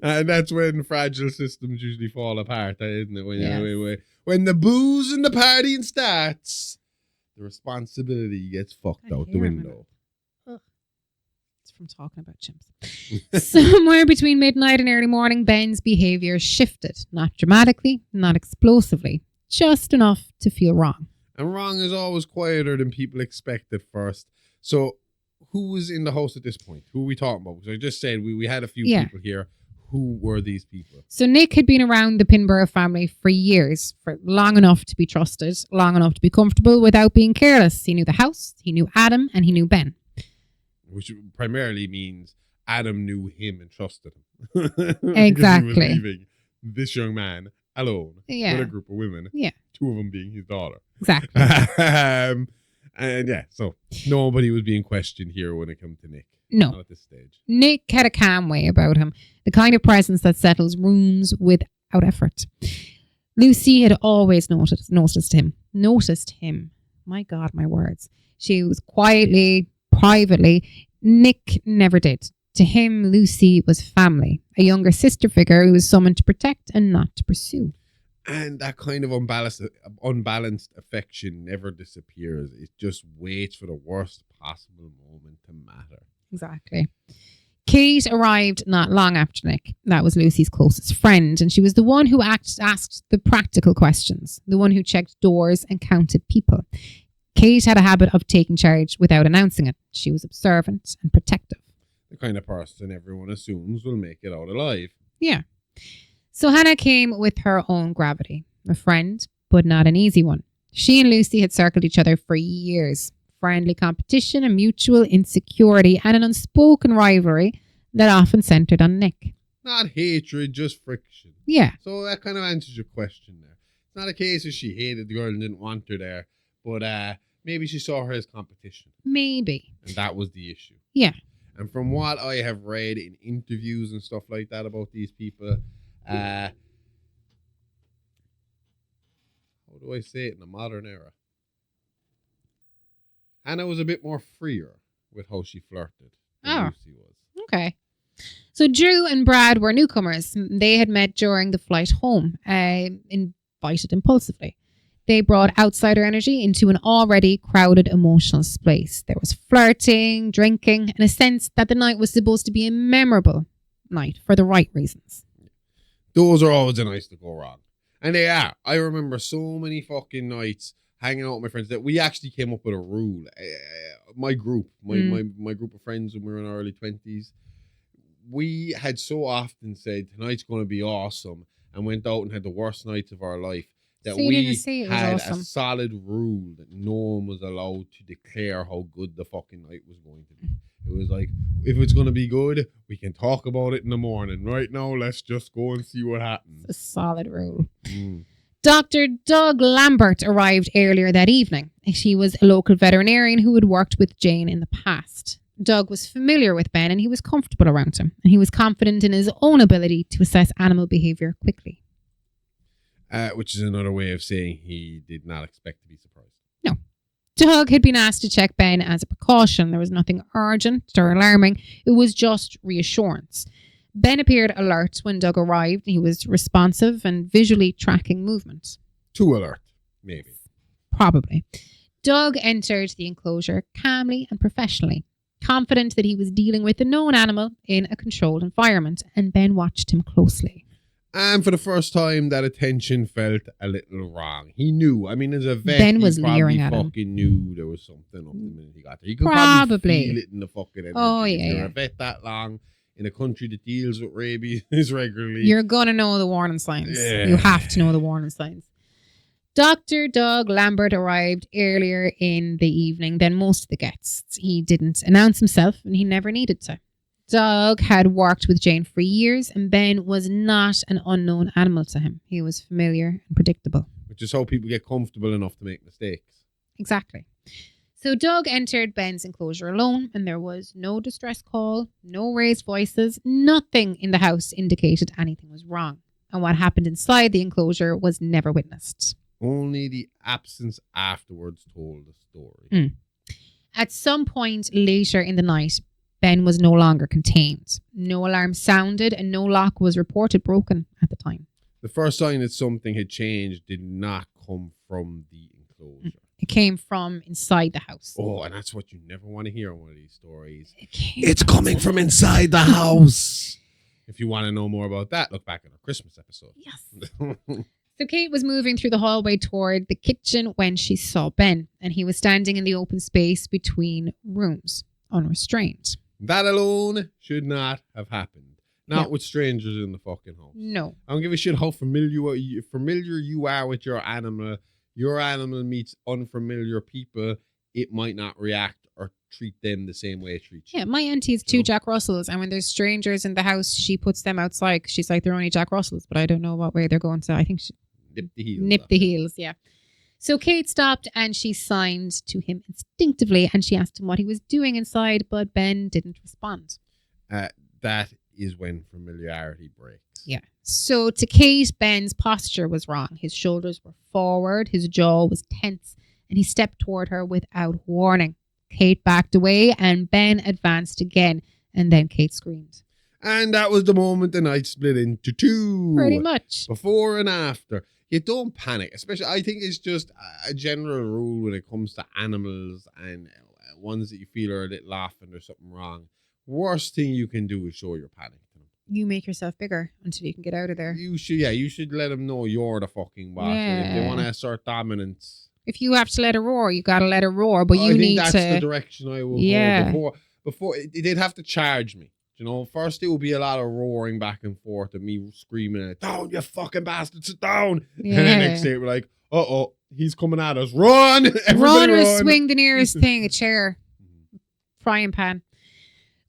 And that's when fragile systems usually fall apart, isn't it? When the booze and the partying starts, the responsibility gets fucked out the window. From talking about chimps. Somewhere between midnight and early morning, Ben's behaviour shifted. Not dramatically, not explosively, just enough to feel wrong. And wrong is always quieter than people expect at first. So who was in the house at this point? Who are we talking about? Because I just said we had a few people here. Who were these people? So Nick had been around the Pinborough family for years, for long enough to be trusted, long enough to be comfortable without being careless. He knew the house, he knew Adam, and he knew Ben. Which primarily means Adam knew him and trusted him. Exactly. He was leaving this young man alone with a group of women. Yeah. Two of them being his daughter. Exactly. And yeah, so nobody was being questioned here when it comes to Nick. No. Not at this stage. Nick had a calm way about him. The kind of presence that settles rooms without effort. Lucy had always noticed him. My God, my words. She was quietly, privately. Nick never did. To him, Lucy was family. A younger sister figure who was summoned to protect and not to pursue. And that kind of unbalanced affection never disappears. It just waits for the worst possible moment to matter. Exactly. Kate arrived not long after Nick. That was Lucy's closest friend, and she was the one who asked the practical questions, the one who checked doors and counted people. Kate had a habit of taking charge without announcing it. She was observant and protective. The kind of person everyone assumes will make it out alive. Yeah. So Hannah came with her own gravity. A friend, but not an easy one. She and Lucy had circled each other for years. friendly competition, a mutual insecurity, and an unspoken rivalry that often centered on Nick. Not hatred, just friction. Yeah. So that kind of answers your question there. It's not a case of she hated the girl and didn't want her there, but maybe she saw her as competition. Maybe. And that was the issue. Yeah. And from what I have read in interviews and stuff like that about these people, how do I say it in the modern era? Hannah was a bit more freer with how she flirted than Lucy was. Okay. So Drew and Brad were newcomers. They had met during the flight home, invited impulsively. They brought outsider energy into an already crowded emotional space. There was flirting, drinking, and a sense that the night was supposed to be a memorable night for the right reasons. Those are always the nights to go wrong. And they are. I remember so many fucking nights hanging out with my friends that we actually came up with a rule. My group of friends when we were in our early 20s, we had so often said, tonight's going to be awesome, and went out and had the worst nights of our life. That we had awesome. A solid rule that no one was allowed to declare how good the fucking night was going to be. It was like, if it's going to be good, we can talk about it in the morning. Right now, let's just go and see what happens. It's a solid rule. Dr. Doug Lambert arrived earlier that evening. He was a local veterinarian who had worked with Jane in the past. Doug was familiar with Ben and he was comfortable around him. And he was confident in his own ability to assess animal behaviour quickly. Which is another way of saying he did not expect to be surprised. No. Doug had been asked to check Ben as a precaution. There was nothing urgent or alarming. It was just reassurance. Ben appeared alert when Doug arrived. He was responsive and visually tracking movement. Too alert, maybe. Probably. Doug entered the enclosure calmly and professionally, confident that he was dealing with a known animal in a controlled environment, and Ben watched him closely. And for the first time, that attention felt a little wrong. He knew. I mean, as a vet, Ben was he probably leering at him. Fucking knew there was something up the minute he got there. He could probably feel it in the fucking energy. Oh, yeah. If you're a vet that long in a country that deals with rabies regularly, you're going to know the warning signs. Yeah. You have to know the warning signs. Dr. Doug Lambert arrived earlier in the evening than most of the guests. He didn't announce himself and he never needed to. Doug had worked with Jane for years and Ben was not an unknown animal to him. He was familiar and predictable. Which is how people get comfortable enough to make mistakes. Exactly. So Doug entered Ben's enclosure alone and there was no distress call, no raised voices, nothing in the house indicated anything was wrong. And what happened inside the enclosure was never witnessed. Only the absence afterwards told the story. At some point later in the night, Ben was no longer contained. No alarm sounded and no lock was reported broken at the time. The first sign that something had changed did not come from the enclosure. It came from inside the house. Oh, and that's what you never want to hear in one of these stories. It's coming from inside the house. If you want to know more about that, look back at our Christmas episode. Yes. So Kate was moving through the hallway toward the kitchen when she saw Ben, and he was standing in the open space between rooms, unrestrained. That alone should not have happened. Not with strangers in the fucking house. No. I don't give a shit how familiar you are with your animal. Your animal meets unfamiliar people, it might not react or treat them the same way it treats you. Yeah, my auntie has two Jack Russells, and when there's strangers in the house, she puts them outside. She's like, they're only Jack Russells, but I don't know what way they're going to. I think she nip the heels, yeah. So Kate stopped and she signed to him instinctively and she asked him what he was doing inside, but Ben didn't respond. That is when familiarity breaks. Yeah. So to Kate, Ben's posture was wrong. His shoulders were forward, his jaw was tense, and he stepped toward her without warning. Kate backed away and Ben advanced again, and then Kate screamed. And that was the moment the night split into two. Pretty much. Before and after. You don't panic, especially, I think it's just a general rule when it comes to animals and ones that you feel are a little off and there's something wrong. Worst thing you can do is show your panic to them. You make yourself bigger until you can get out of there. You should let them know you're the fucking boss. Yeah. And if they want to assert dominance. If you have to let it roar, you got to let it roar, but you need to. I think that's the direction I will go. Before they'd have to charge me. You know, first it will be a lot of roaring back and forth and me screaming at, down, you fucking bastard, sit down. Yeah. And then next day we're like, He's coming at us. Run! Everybody Run or run. swing the nearest thing, a chair, frying pan.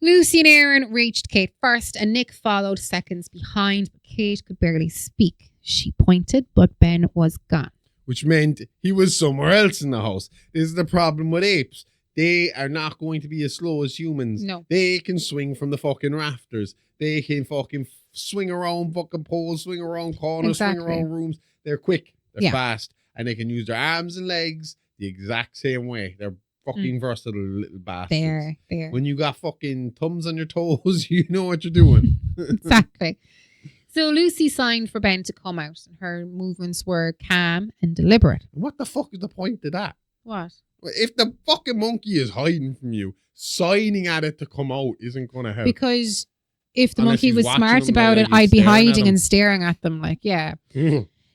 Lucy and Aaron reached Kate first, and Nick followed seconds behind, but Kate could barely speak. She pointed, but Ben was gone. Which meant he was somewhere else in the house. This is the problem with apes. They are not going to be as slow as humans. No. They can swing from the fucking rafters. They can fucking swing around fucking poles, swing around corners, swing around rooms. They're quick. They're fast. And they can use their arms and legs the exact same way. They're fucking versatile little bastards. There. When you got fucking thumbs on your toes, you know what you're doing. Exactly. So Lucy signed for Ben to come out, and her movements were calm and deliberate. What the fuck is the point of that? What? If the fucking monkey is hiding from you, signing at it to come out isn't going to help. Because if the Unless monkey he's was watching smart them, about like it, he's I'd be staring at hiding him. and staring at them like, yeah.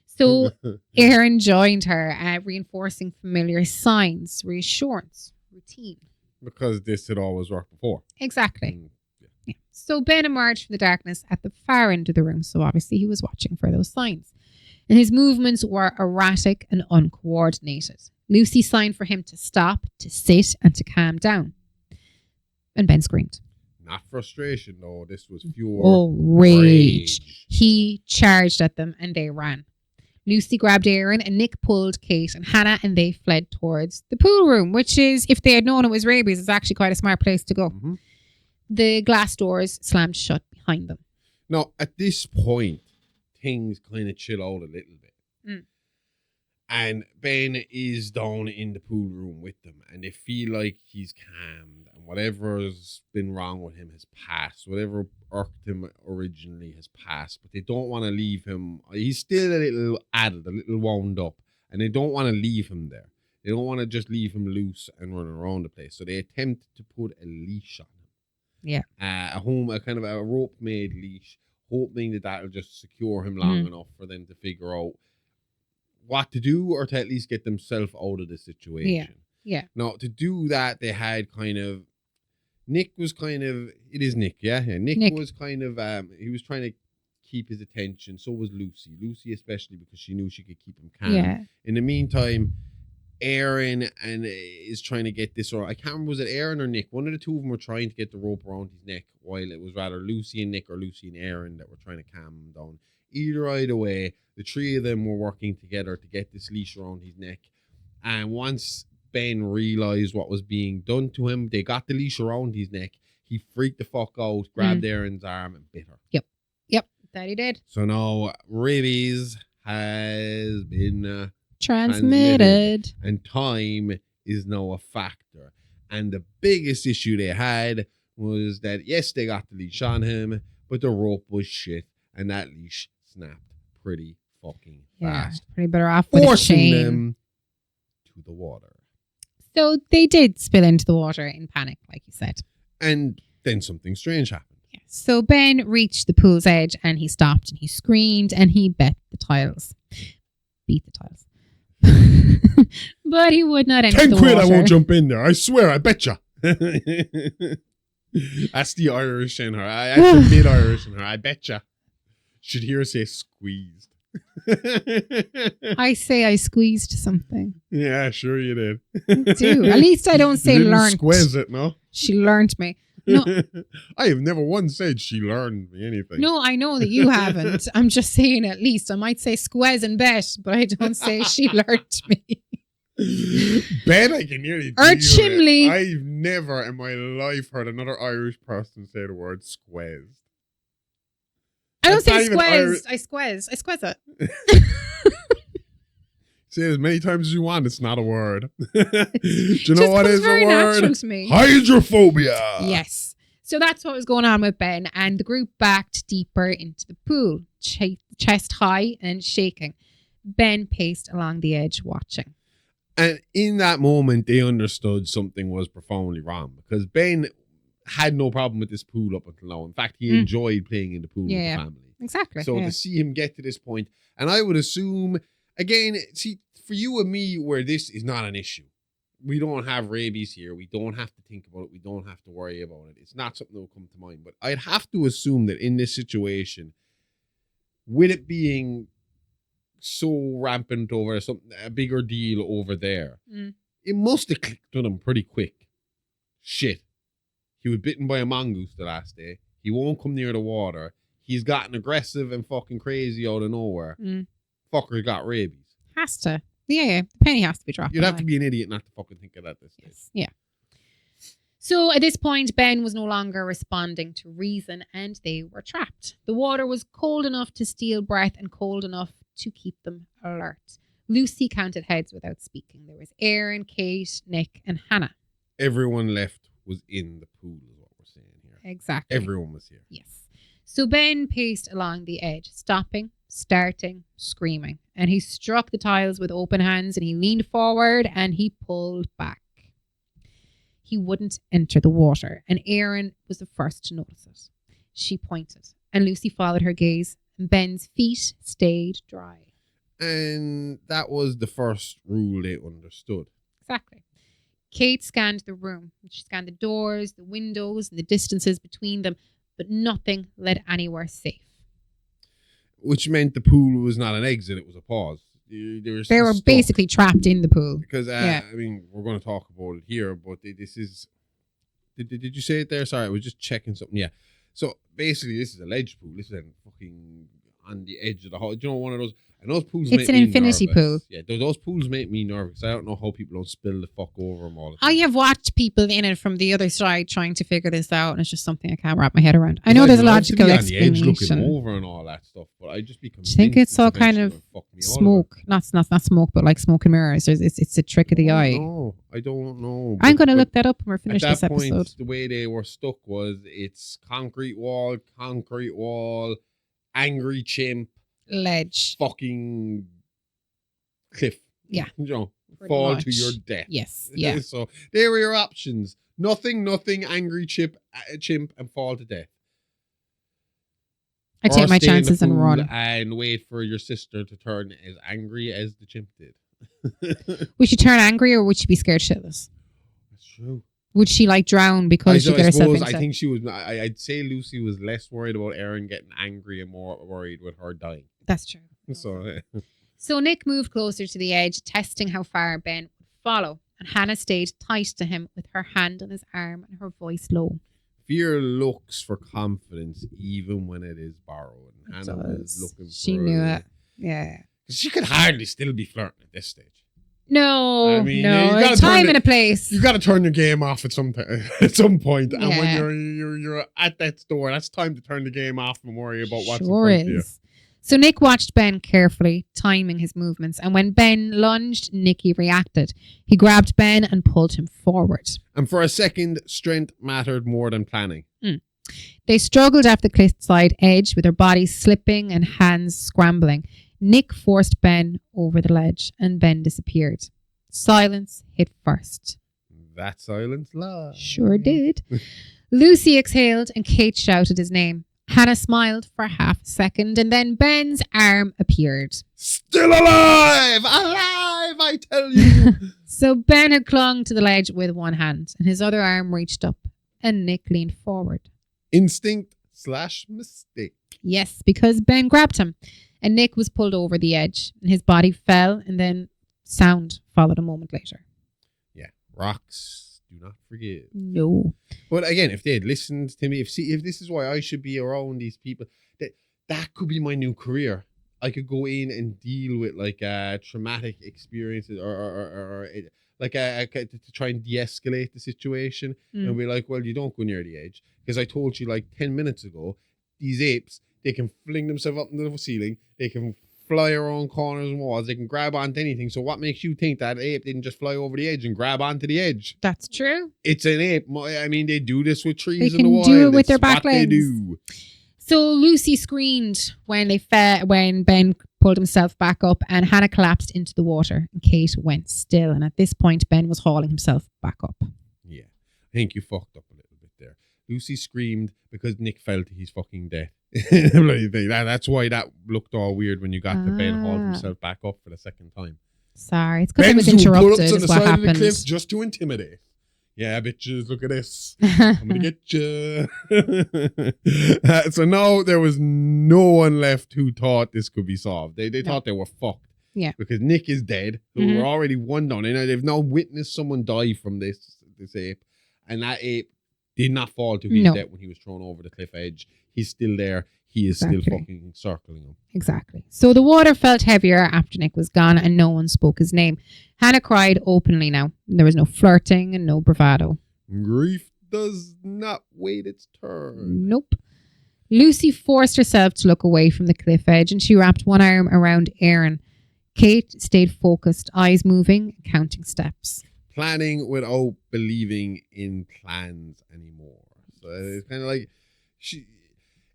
So Aaron joined her, reinforcing familiar signs, reassurance, routine. Because this had always worked before. Exactly. Yeah. So Ben emerged from the darkness at the far end of the room, so obviously he was watching for those signs. And his movements were erratic and uncoordinated. Lucy signed for him to stop, to sit, and to calm down. And Ben screamed. Not frustration, though. This was pure Rage. He charged at them and they ran. Lucy grabbed Aaron and Nick pulled Kate and Hannah, and they fled towards the pool room, which is, if they had known it was rabies, it's actually quite a smart place to go. Mm-hmm. The glass doors slammed shut behind them. Now, at this point, things kind of chill out a little bit. And Ben is down in the pool room with them, and they feel like he's calmed, and whatever's been wrong with him has passed. Whatever irked him originally has passed, but they don't want to leave him. He's still a little addled, a little wound up, and they don't want to leave him there. They don't want to just leave him loose and run around the place. So they attempt to put a leash on him. Yeah. A kind of a rope-made leash, hoping that that'll just secure him long enough for them to figure out what to do, or to at least get themselves out of the situation. Yeah. Now, to do that, they had Nick was Nick, yeah? Nick was he was trying to keep his attention. So was Lucy. Lucy especially, because she knew she could keep him calm. Yeah. In the meantime, Aaron is trying to get this, or I can't remember, was it Aaron or Nick? One of the two of them were trying to get the rope around his neck, while it was rather Lucy and Nick, or Lucy and Aaron, that were trying to calm him down. Either way, the three of them were working together to get this leash around his neck. And once Ben realized what was being done to him, they got the leash around his neck. He freaked the fuck out, grabbed Aaron's arm and bit her. Yep, that he did. So now rabies has been transmitted, and time is now a factor. And the biggest issue they had was that, yes, they got the leash on him, but the rope was shit, and that leash snapped pretty fucking fast. Pretty better off with forcing a chain. them to the water. So they did spill into the water in panic, like you said. And then something strange happened. Yeah. So Ben reached the pool's edge and he stopped and he screamed and he beat the tiles. But he would not enter 10 the quid, water. I won't jump in there. I swear, I betcha. That's the Irish in her. That's the mid-Irish in her. I betcha. Should hear her say squeezed. I say I squeezed something. Yeah, sure you did. I do. At least I don't say you didn't learnt. Squeeze it, no? She learnt me. No. I have never once said she learned me anything. No, I know that you haven't. I'm just saying at least. I might say squeeze and bet, but I don't say she learnt me. Bet I can nearly Or deal chimley. with it. I've never in my life heard another Irish person say the word squeezed. I don't It's not say even squeeze. I squeeze. I squeeze it. Say it as many times as you want. It's not a word. Do you know Just what comes is a very word? natural to me. Hydrophobia. Yes. So that's what was going on with Ben, and the group backed deeper into the pool, chest high and shaking. Ben paced along the edge, watching. And in that moment, they understood something was profoundly wrong, because Ben had no problem with this pool up until now. In fact, he enjoyed playing in the pool with the family. Exactly. So to see him get to this point, and I would assume, again, see, for you and me, where this is not an issue. We don't have rabies here. We don't have to think about it. We don't have to worry about it. It's not something that will come to mind. But I'd have to assume that in this situation, with it being so rampant over something, a bigger deal over there. Mm. It must have clicked on him pretty quick. Shit. He was bitten by a mongoose the last day. He won't come near the water. He's gotten aggressive and fucking crazy out of nowhere. Fucker got rabies. Has to. Yeah. The penny has to be dropped. You'd have to be an idiot not to fucking think of that this stage. Yes. Yeah. So at this point, Ben was no longer responding to reason and they were trapped. The water was cold enough to steal breath and cold enough to keep them alert. Lucy counted heads without speaking. There was Aaron, Kate, Nick, and Hannah. Everyone left was in the pool, is what we're saying here. Exactly. Everyone was here. Yes. So Ben paced along the edge, stopping, starting, screaming. And he struck the tiles with open hands and he leaned forward and he pulled back. He wouldn't enter the water, and Aaron was the first to notice it. She pointed, and Lucy followed her gaze, and Ben's feet stayed dry. And that was the first rule they understood. Exactly. Kate scanned the room. She scanned the doors, the windows, and the distances between them, but nothing led anywhere safe. Which meant the pool was not an exit, it was a pause. They were stuck. basically trapped in the pool. Because, Yeah. I mean, we're going to talk about it here, but this is... Did you say it there? Sorry, I was just checking something. Yeah. So, basically, this is a ledge pool. This is a fucking on the edge of the hall. Do you know one of those... And those pools It's make an me infinity nervous. pool. Yeah, those pools make me nervous. I don't know how people don't spill the fuck over them all the I time. have watched people in it from the other side trying to figure this out, and it's just something I can't wrap my head around. I know there's a logical on the edge looking explanation. over and all that stuff, but I just be convinced. Do you think it's all kind eventually of gonna fuck me all smoke? Not smoke, but like smoke and mirrors. It's a trick of the eye. No, I don't know. I'm going to But look that up when we're finished at this that point, episode. the way they were stuck was it's concrete wall, angry chimp, Ledge. fucking cliff. Yeah. You know, Pretty fall much. to your death. Yes. Yeah. So there were your options. Nothing, angry chimp, and fall to death. I take Or my stay in the chances and pool run. and wait for your sister to turn as angry as the chimp did. Would she turn angry or would she be scared shitless? That's true. Would she like drown because she I got herself suppose into I think she was. I'd say Lucy was less worried about Erin getting angry and more worried with her dying. That's true. So So Nick moved closer to the edge, testing how far Ben would follow. And Hannah stayed tight to him with her hand on his arm and her voice low. fear looks for confidence even when it is borrowed. And Hannah was looking She for knew it. Yeah. She could hardly still be flirting at this stage. No, I mean, no. you gotta A time turn and a place. You got to turn your game off at some at some point. And Yeah. when you're at that store, that's time to turn the game off and worry about what's in Sure front of you. is. So Nick watched Ben carefully, timing his movements. And when Ben lunged, Nicky reacted. He grabbed Ben and pulled him forward. And for a second, strength mattered more than planning. They struggled up the cliffside edge with their bodies slipping and hands scrambling. Nick forced Ben over the ledge and Ben disappeared. Silence hit first. That silence lies. Sure did. Lucy exhaled and Kate shouted his name. Hannah smiled for half a second and then Ben's arm appeared. Still alive! Alive, I tell you! So Ben had clung to the ledge with one hand and his other arm reached up and Nick leaned forward. Instinct/mistake. Yes, because Ben grabbed him and Nick was pulled over the edge and his body fell and then sound followed a moment later. Yeah, rocks do not forgive. No. But again, if they had listened to me, if this is why I should be around these people, that could be my new career. I could go in and deal with like traumatic experiences or like to try and de-escalate the situation and be like, well, you don't go near the edge because I told you like 10 minutes ago, these apes, they can fling themselves up into the ceiling, they can fly around corners and walls, they can grab onto anything. So what makes you think that ape didn't just fly over the edge and grab onto the edge? That's true. It's an ape. I mean, they do this with trees They in the can wild. do it with their It's back what they legs. do. So Lucy screamed when when Ben pulled himself back up and Hannah collapsed into the water and Kate went still. And at this point, Ben was hauling himself back up. Yeah, I think you fucked up a little bit there. Lucy screamed because Nick fell to his fucking death. That's why that looked all weird when you got to Ben hauled himself back up for the second time. Sorry, it's because it Ben's was doing pull-ups interrupted on is the what side of the happened. cliff just to intimidate. Yeah, bitches, look at this. I'm gonna get you. So now there was no one left who thought this could be solved. They thought they were fucked. Yeah. Because Nick is dead. So we're already one down. They've now witnessed someone die from this ape. And that ape did not fall to his death when he was thrown over the cliff edge. He's still there. He is still fucking circling him. Exactly. So the water felt heavier after Nick was gone and no one spoke his name. Hannah cried openly now. There was no flirting and no bravado. Grief does not wait its turn. Nope. Lucy forced herself to look away from the cliff edge and she wrapped one arm around Aaron. Kate stayed focused, eyes moving, counting steps. Planning without believing in plans anymore. So it's kind of like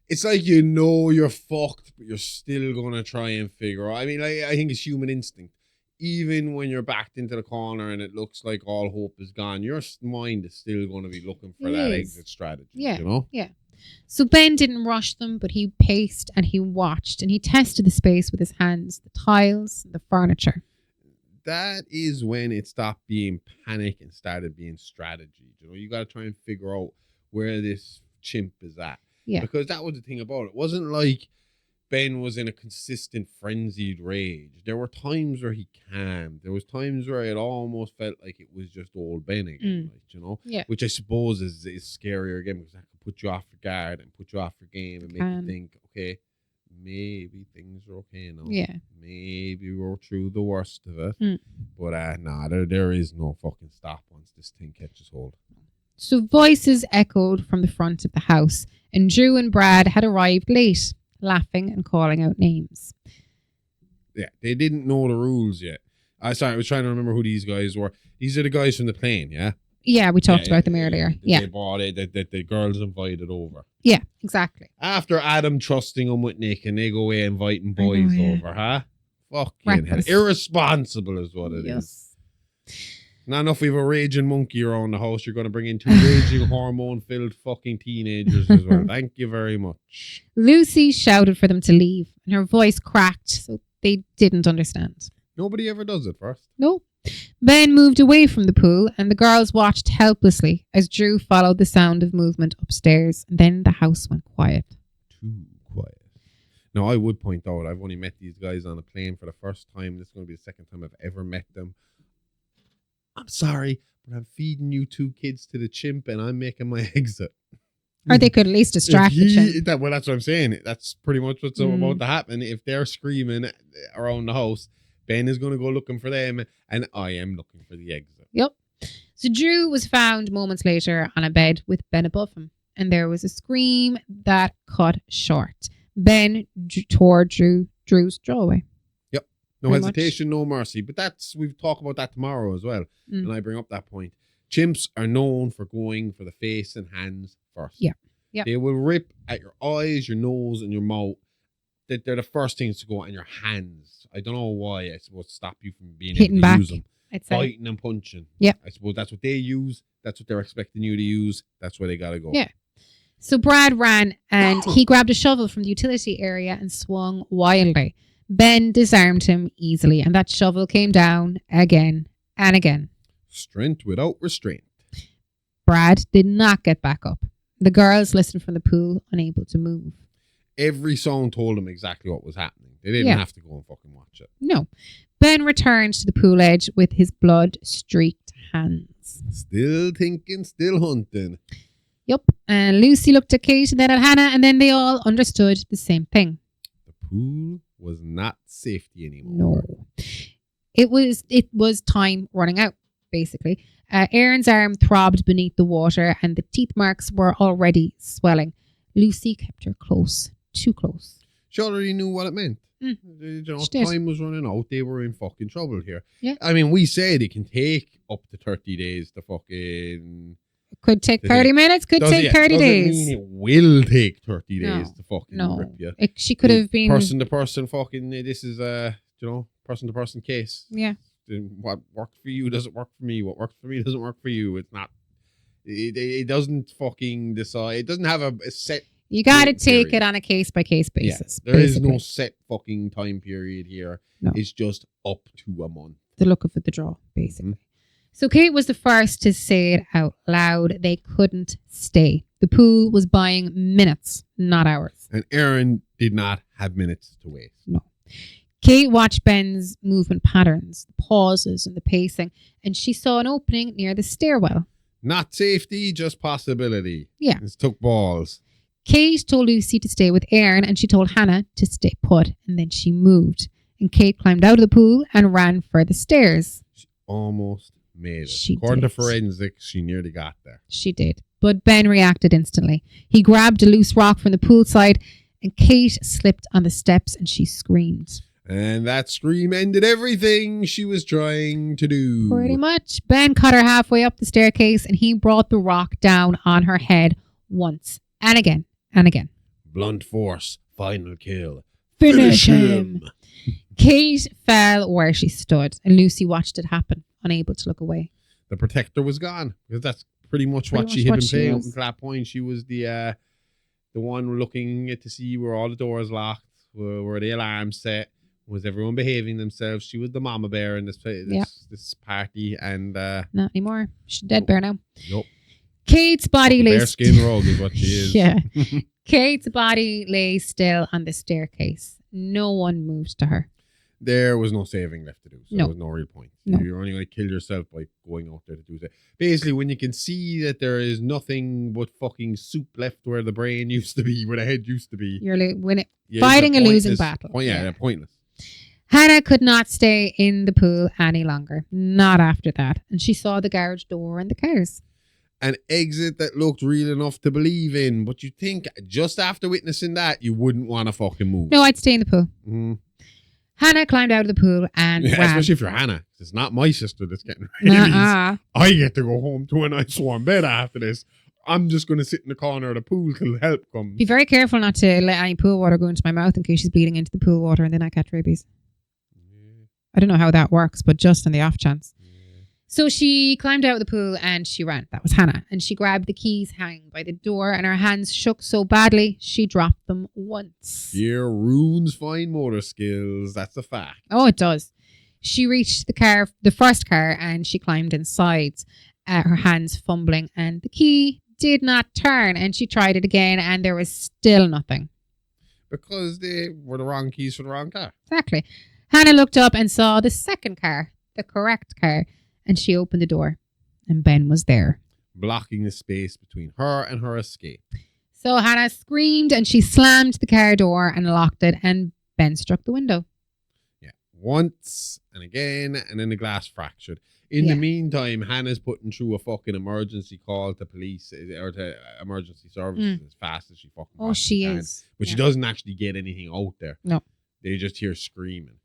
it's like you're fucked, but you're still gonna try and figure out. I mean, I think it's human instinct. Even when you're backed into the corner and it looks like all hope is gone, your mind is still going to be looking for that exit strategy. Yeah, you know? Yeah. So Ben didn't rush them, but he paced and he watched and he tested the space with his hands, the tiles, the furniture. That is when it stopped being panic and started being strategy. You know, you got to try and figure out where this chimp is at. Yeah. Because that was the thing about it. It wasn't like Ben was in a consistent frenzied rage. There were times where he calmed. There was times where it almost felt like it was just old Ben again, like, you know? Yeah. Which I suppose is scarier again because that could put you off your guard and put you off your game and make you think, okay, maybe things are okay now. Yeah. Maybe we're through the worst of it. But there is no fucking stop once this thing catches hold. So voices echoed from the front of the house and Drew and Brad had arrived late, laughing and calling out names. Yeah, they didn't know the rules yet. I was trying to remember who these guys were. These are the guys from the plane, yeah? Yeah, we talked about them earlier. They brought it, that the girls invited over. Yeah, exactly. After Adam trusting them with Nick and they go away inviting boys over, huh? Fucking hell. Irresponsible is what it is. Not enough we have a raging monkey around the house. You're going to bring in two raging hormone-filled fucking teenagers as well. Thank you very much. Lucy shouted for them to leave and her voice cracked so they didn't understand. Nobody ever does it first. No. Ben moved away from the pool and the girls watched helplessly as Drew followed the sound of movement upstairs and then the house went quiet. Too quiet. Now, I would point out, I've only met these guys on a plane for the first time. This is going to be the second time I've ever met them. I'm sorry, but I'm feeding you two kids to the chimp and I'm making my exit. Or they could at least distract the chimp. Well, that's what I'm saying. That's pretty much what's about to happen. If they're screaming around the house, Ben is going to go looking for them and I am looking for the exit. Yep. So Drew was found moments later on a bed with Ben above him. And there was a scream that cut short. Ben tore Drew's jaw away. Yep. No hesitation, no mercy. But we've talked about that tomorrow as well. And I bring up that point. Chimps are known for going for the face and hands first. Yeah. Yeah. They will rip at your eyes, your nose, and your mouth. They're the first things to go on your hands. I don't know why. I suppose stop you from being hitting able to back, use them. I'd say. Fighting and punching. Yeah. I suppose that's what they use. That's what they're expecting you to use. That's where they got to go. Yeah. So Brad ran and he grabbed a shovel from the utility area and swung wildly. Ben disarmed him easily and that shovel came down again and again. Strength without restraint. Brad did not get back up. The girls listened from the pool, unable to move. Every song told them exactly what was happening. They didn't have to go and fucking watch it. No. Ben returned to the pool edge with his blood-streaked hands. Still thinking, still hunting. Yep. And Lucy looked at Kate and then at Hannah and then they all understood the same thing. The pool was not safety anymore. No. It was time running out, basically. Aaron's arm throbbed beneath the water and the teeth marks were already swelling. Lucy kept her close, too close. She already knew what it meant. Time was running out. They were in fucking trouble here. Yeah. I mean, we said it can take up to 30 days to fucking... Could take 30 minutes, could take 30 days. Doesn't mean it will take 30 days to fucking rip you. She could have been... Person to person fucking... This is person to person case. Yeah. What works for you doesn't work for me. What works for me doesn't work for you. It's not... It doesn't fucking decide. It doesn't have a set... You got to take it on a case-by-case basis. Yeah, there is no set fucking time period here. No. It's just up to a month. The look of the draw, basically. So Kate was the first to say it out loud. They couldn't stay. The pool was buying minutes, not hours. And Aaron did not have minutes to waste. No. Kate watched Ben's movement patterns, the pauses and the pacing, and she saw an opening near the stairwell. Not safety, just possibility. Yeah. It took balls. Kate told Lucy to stay with Aaron, and she told Hannah to stay put, and then she moved. And Kate climbed out of the pool and ran for the stairs. She almost made it. She According did. to forensics, she nearly got there. She did. But Ben reacted instantly. He grabbed a loose rock from the poolside, and Kate slipped on the steps and she screamed. And that scream ended everything she was trying to do. Pretty much. Ben caught her halfway up the staircase and he brought the rock down on her head once and again and again. Blunt force, final kill. Finish him. Kate fell where she stood and Lucy watched it happen, unable to look away. The protector was gone, because that's pretty much what she had been playing up until that point. She was the one looking to see were all the doors locked, were the alarms set, was everyone behaving themselves. She was the mama bear in this party, and Not anymore. She's a dead bear now. Nope. Kate's body lay Bearskin rug is what she is. Yeah. Kate's body lay still on the staircase. No one moved to her. There was no saving left to do. So No. there was no real point. No. You're only going to kill yourself by going out there to do that. Basically, when you can see that there is nothing but fucking soup left where the brain used to be, where the head used to be. You're winning, Yeah, fighting a they're losing pointless. battle. They're pointless. Hannah could not stay in the pool any longer. Not after that. And she saw the garage door and the cars. An exit that looked real enough to believe in, but you think just after witnessing that, you wouldn't want to fucking move. No, I'd stay in the pool. Mm. Hannah climbed out of the pool and Yeah, ran. especially if you're Hannah. It's not my sister that's getting rabies. Nuh-uh. I get to go home to a nice warm bed after this. I'm just going to sit in the corner of the pool till help comes. Be very careful not to let any pool water go into my mouth in case she's bleeding into the pool water and then I catch rabies. I don't know how that works, but just on the off chance. So she climbed out of the pool and she ran. That was Hannah. And she grabbed the keys hanging by the door and her hands shook so badly she dropped them once. Fear ruins fine motor skills. That's a fact. Oh, it does. She reached the first car, and she climbed inside, her hands fumbling, and the key did not turn. And she tried it again, and there was still nothing. Because they were the wrong keys for the wrong car. Exactly. Hannah looked up and saw the second car, the correct car, and she opened the door, and Ben was there, blocking the space between her and her escape. So Hannah screamed, and she slammed the car door and locked it, and Ben struck the window. Yeah, once and again, and then the glass fractured. In the meantime, Hannah's putting through a fucking emergency call to police or to emergency services as fast as she fucking Oh, she can. is. But she doesn't actually get anything out there. No. They just hear screaming.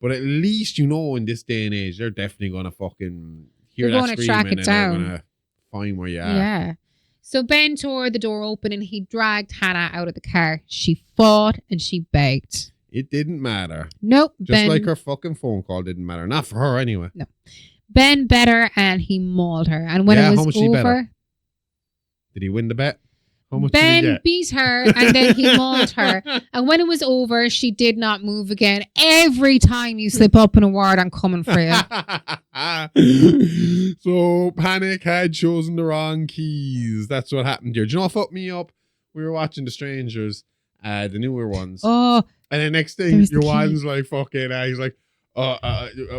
But at least, you know, in this day and age, they're definitely going to fucking hear They're that gonna screaming track it and down. they're going to find where you are. Yeah. So Ben tore the door open and he dragged Hannah out of the car. She fought and she begged. It didn't matter. Nope. Just Ben, like her fucking phone call didn't matter. Not for her anyway. No. Ben bet her and he mauled her. And when Yeah, it how was much did he bet over, her? Did he win the bet? How much did he Ben get? beat her and then he mauled her. And when it was over, she did not move again. Every time you slip up in a word, I'm coming for you. So Panic had chosen the wrong keys. That's what happened here. Do you know what fucked me up? We were watching The Strangers, the newer ones. Oh, And the next thing, There's the your key. one's like, fucking, he's like,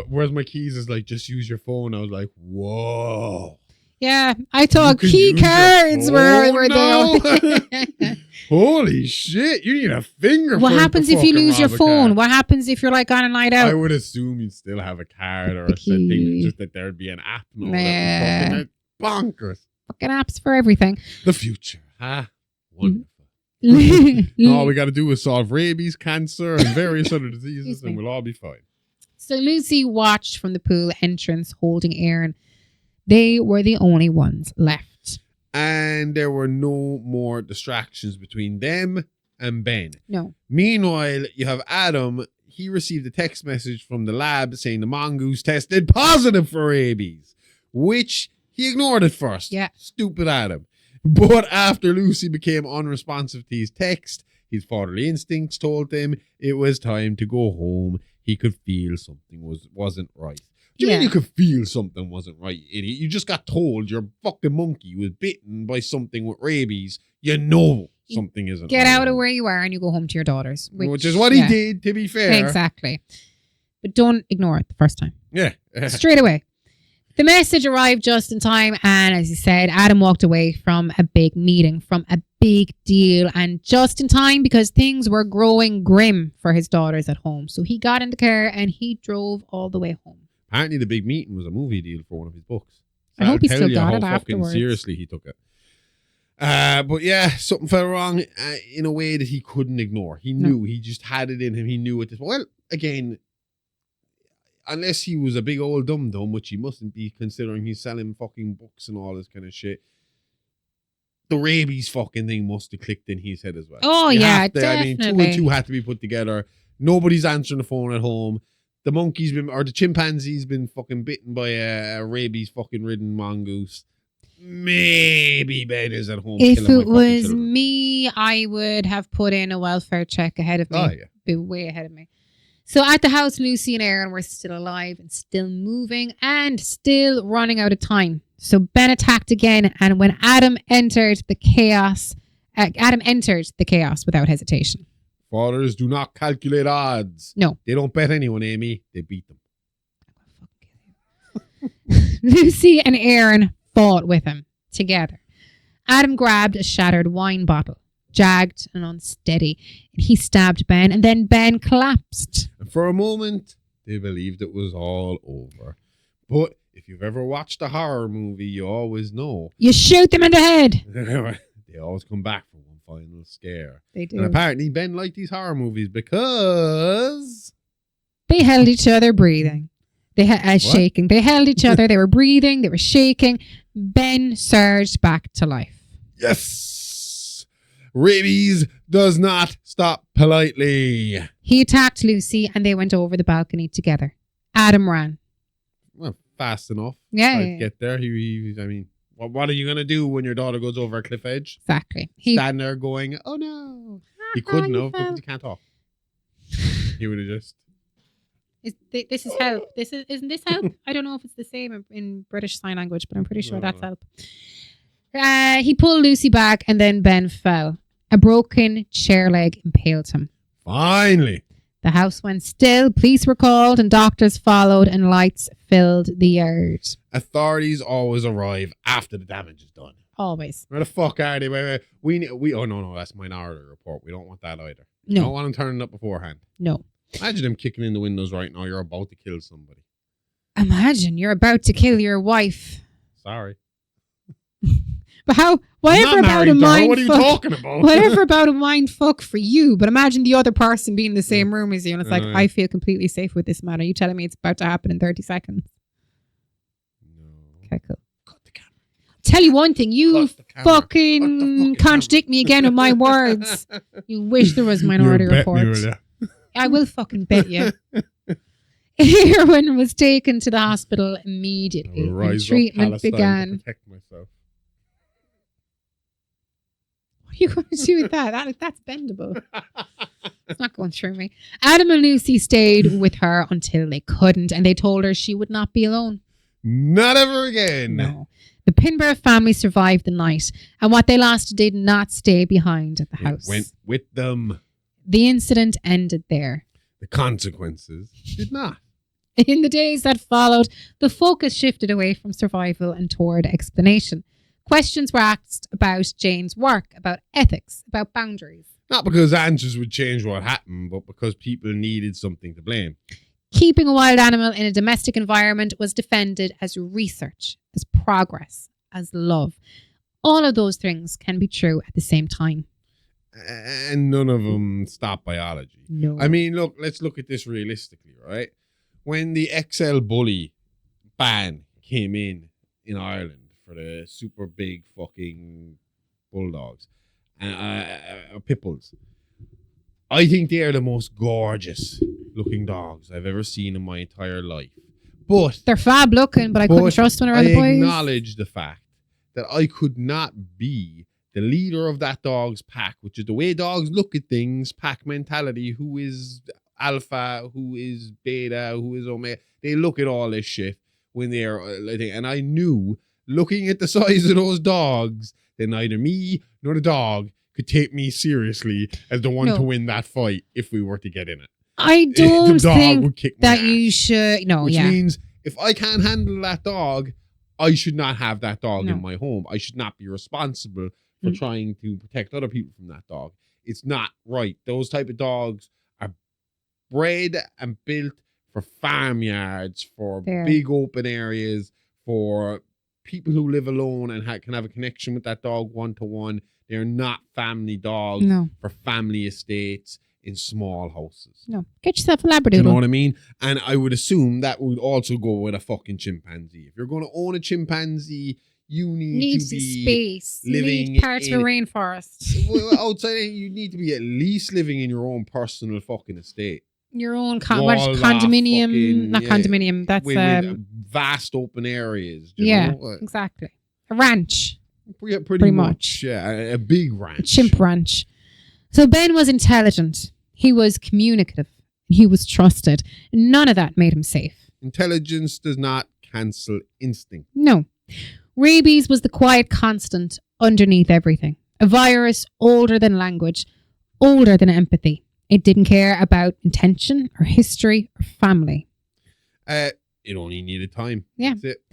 where's my keys? Is like, just use your phone. I was like, whoa. yeah. I thought can key use your cards were phone there. Holy shit, you need a fingerprint. What happens to if you fucking lose your rob a phone? car. What happens if you're like on a night I out? would assume you'd still have a card or The a thing. key. Just that there'd be an app. And all Yeah. that. Fucking bonkers. Fucking apps for everything. The future. Huh? Wonderful. so All we got to do is solve rabies, cancer, and various other diseases, Excuse me. and we'll all be fine. Lucy watched from the pool entrance holding Aaron. They were the only ones left. And there were no more distractions between them and Ben. No. Meanwhile, you have Adam. He received a text message from the lab saying the mongoose tested positive for rabies, which he ignored at first. Yeah. Stupid Adam. But after Lucy became unresponsive to his text, his fatherly instincts told him it was time to go home. He could feel something wasn't right. Do you mean Yeah. you could feel something wasn't right, you idiot? You just got told your fucking monkey was bitten by something with rabies. You know something isn't Get right. out of where you are and you go home to your daughters. Which is what he did, to be fair. Exactly. But don't ignore it the first time. Yeah. Straight away. The message arrived just in time, and as you said, Adam walked away from a big meeting, from a big deal, and just in time because things were growing grim for his daughters at home. So he got in the car and he drove all the way home. Apparently the big meeting was a movie deal for one of his books. I hope he I'll still tell you got how it fucking afterwards. seriously he took it. But yeah, something fell wrong in a way that he couldn't ignore. He knew. He just had it in him. He knew it. Well, again, unless he was a big old dum-dum, which he mustn't be considering he's selling fucking books and all this kind of shit, the rabies fucking thing must have clicked in his head as well. Oh, You yeah, have to- I mean, 2 and 2 had to be put together. Nobody's answering the phone at home. The the chimpanzee's been fucking bitten by a rabies fucking ridden mongoose. Maybe Ben is at home. If killing my it fucking was children. me, I would have put in a welfare check ahead of me. Oh, yeah. Be way ahead of me. So at the house, Lucy and Aaron were still alive and still moving and still running out of time. So Ben attacked again, and when Adam entered the chaos without hesitation. Fathers do not calculate odds. No. They don't bet anyone, Amy. They beat them. Lucy and Aaron fought with him together. Adam grabbed a shattered wine bottle, jagged and unsteady, and he stabbed Ben, and then Ben collapsed. And for a moment, they believed it was all over. But if you've ever watched a horror movie, you always know. You shoot them in the head. They always come back for one final scare. They do. And apparently Ben liked these horror movies because... They held each other breathing. Shaking. They held each other. They were breathing. They were shaking. Ben surged back to life. Yes! Rabies does not stop politely. He attacked Lucy and they went over the balcony together. Adam ran. Well, fast enough. Yeah, Tried yeah, to get there. I mean, what are you going to do when your daughter goes over a cliff edge? Exactly. Stand there going, oh no. He couldn't you have fell. because he can't talk. He would have just... This is help. Isn't this help? I don't know if it's the same in British Sign Language, but I'm pretty sure that's help. He pulled Lucy back and then Ben fell. A broken chair leg impaled him. Finally. The house went still. Police were called and doctors followed and lights filled the yard. Authorities always arrive after the damage is done. Always. Where the fuck are they? Wait. We oh no, that's Minority Report. We don't want that either. No. We don't want them turning up beforehand. No. Imagine them kicking in the windows right now. You're about to kill somebody. Imagine you're about to kill your wife. Sorry. But how? Whatever I'm not about married a to her. mind What are you fuck. talking about? Whatever about a mind fuck for you. But imagine the other person being in the same room as you, and it's like, Yeah. I feel completely safe with this man. Are you telling me it's about to happen in 30 seconds? No. Okay, cool. Cut the camera. Tell you one thing, you Cut the camera. Cut the fucking fucking contradict me again with my words. You wish there was Minority You bet me, Report. will ya? I will fucking bet you. Erwin was taken to the hospital I immediately will and rise up treatment Palestine began. to protect myself. What are you going to do with that? That's bendable. It's not going through me. Adam and Lucy stayed with her until they couldn't, and they told her she would not be alone. Not ever again. No. The Pinborough family survived the night, and what they lost did not stay behind at the It house. went with them. The incident ended there. The consequences did not. In the days that followed, the focus shifted away from survival and toward explanation. Questions were asked about Jane's work, about ethics, about boundaries. Not because answers would change what happened, but because people needed something to blame. Keeping a wild animal in a domestic environment was defended as research, as progress, as love. All of those things can be true at the same time. And none of them stop biology. No. I mean, look, let's look at this realistically, right? When the XL Bully ban came in Ireland for the super big fucking bulldogs, pit bulls, I think they are the most gorgeous looking dogs I've ever seen in my entire life. But they're fab looking, but I couldn't trust one around the I boys. acknowledge the fact that I could not be the leader of that dog's pack, which is the way dogs look at things, pack mentality, who is alpha, who is beta, who is omega. They look at all this shit when they're, and I knew, looking at the size of those dogs, that neither me nor the dog could take me seriously as the one to win that fight if we were to get in it. I don't think that you ass. should. No, Which yeah. means if I can't handle that dog, I should not have that dog in my home. I should not be responsible for trying to protect other people from that dog. It's not right. Those type of dogs are bred and built for farmyards, for big open areas, for people who live alone and can have a connection with that dog one-to-one. They're not family dogs for family estates in small houses. No, get yourself a Labradoodle. Do you know what I mean? And I would assume that would also go with a fucking chimpanzee. If you're going to own a chimpanzee, you need to be space. living you need parts of the rainforest. Well, outside, you need to be at least living in your own personal fucking estate. Your own condominium, not condominium. That's with vast open areas. You know? Exactly. A ranch. Pretty much. Yeah, a big ranch. A chimp ranch. So Ben was intelligent. He was communicative. He was trusted. None of that made him safe. Intelligence does not cancel instinct. No. Rabies was the quiet constant underneath everything. A virus older than language, older than empathy. It didn't care about intention or history or family. It only needed time. Yeah. That's it.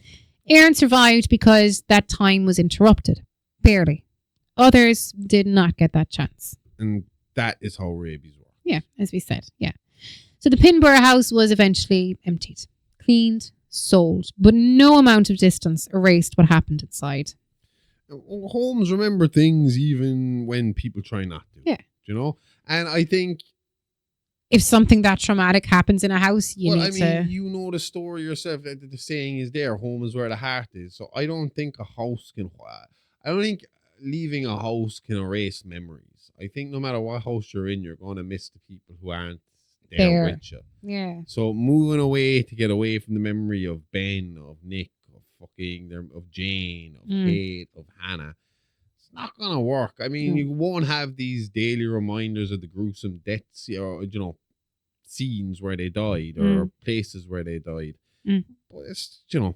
Aaron survived because that time was interrupted. Barely. Others did not get that chance. And that is how rabies work. Yeah, as we said. Yeah. So the Pinborough house was eventually emptied, cleaned, sold, but no amount of distance erased what happened inside. Homes remember things even when people try not to. Yeah. You know? And I think if something that traumatic happens in a house, you know the story yourself. That the saying is there, home is where the heart is. So I don't think leaving a house can erase memories. I think no matter what house you're in, you're going to miss the people who aren't there with you. Yeah. So moving away to get away from the memory of Ben, of Nick, of Jane, of Kate, of Hannah, it's not going to work. I mean, you won't have these daily reminders of the gruesome deaths or, scenes where they died or places where they died. But it's, like I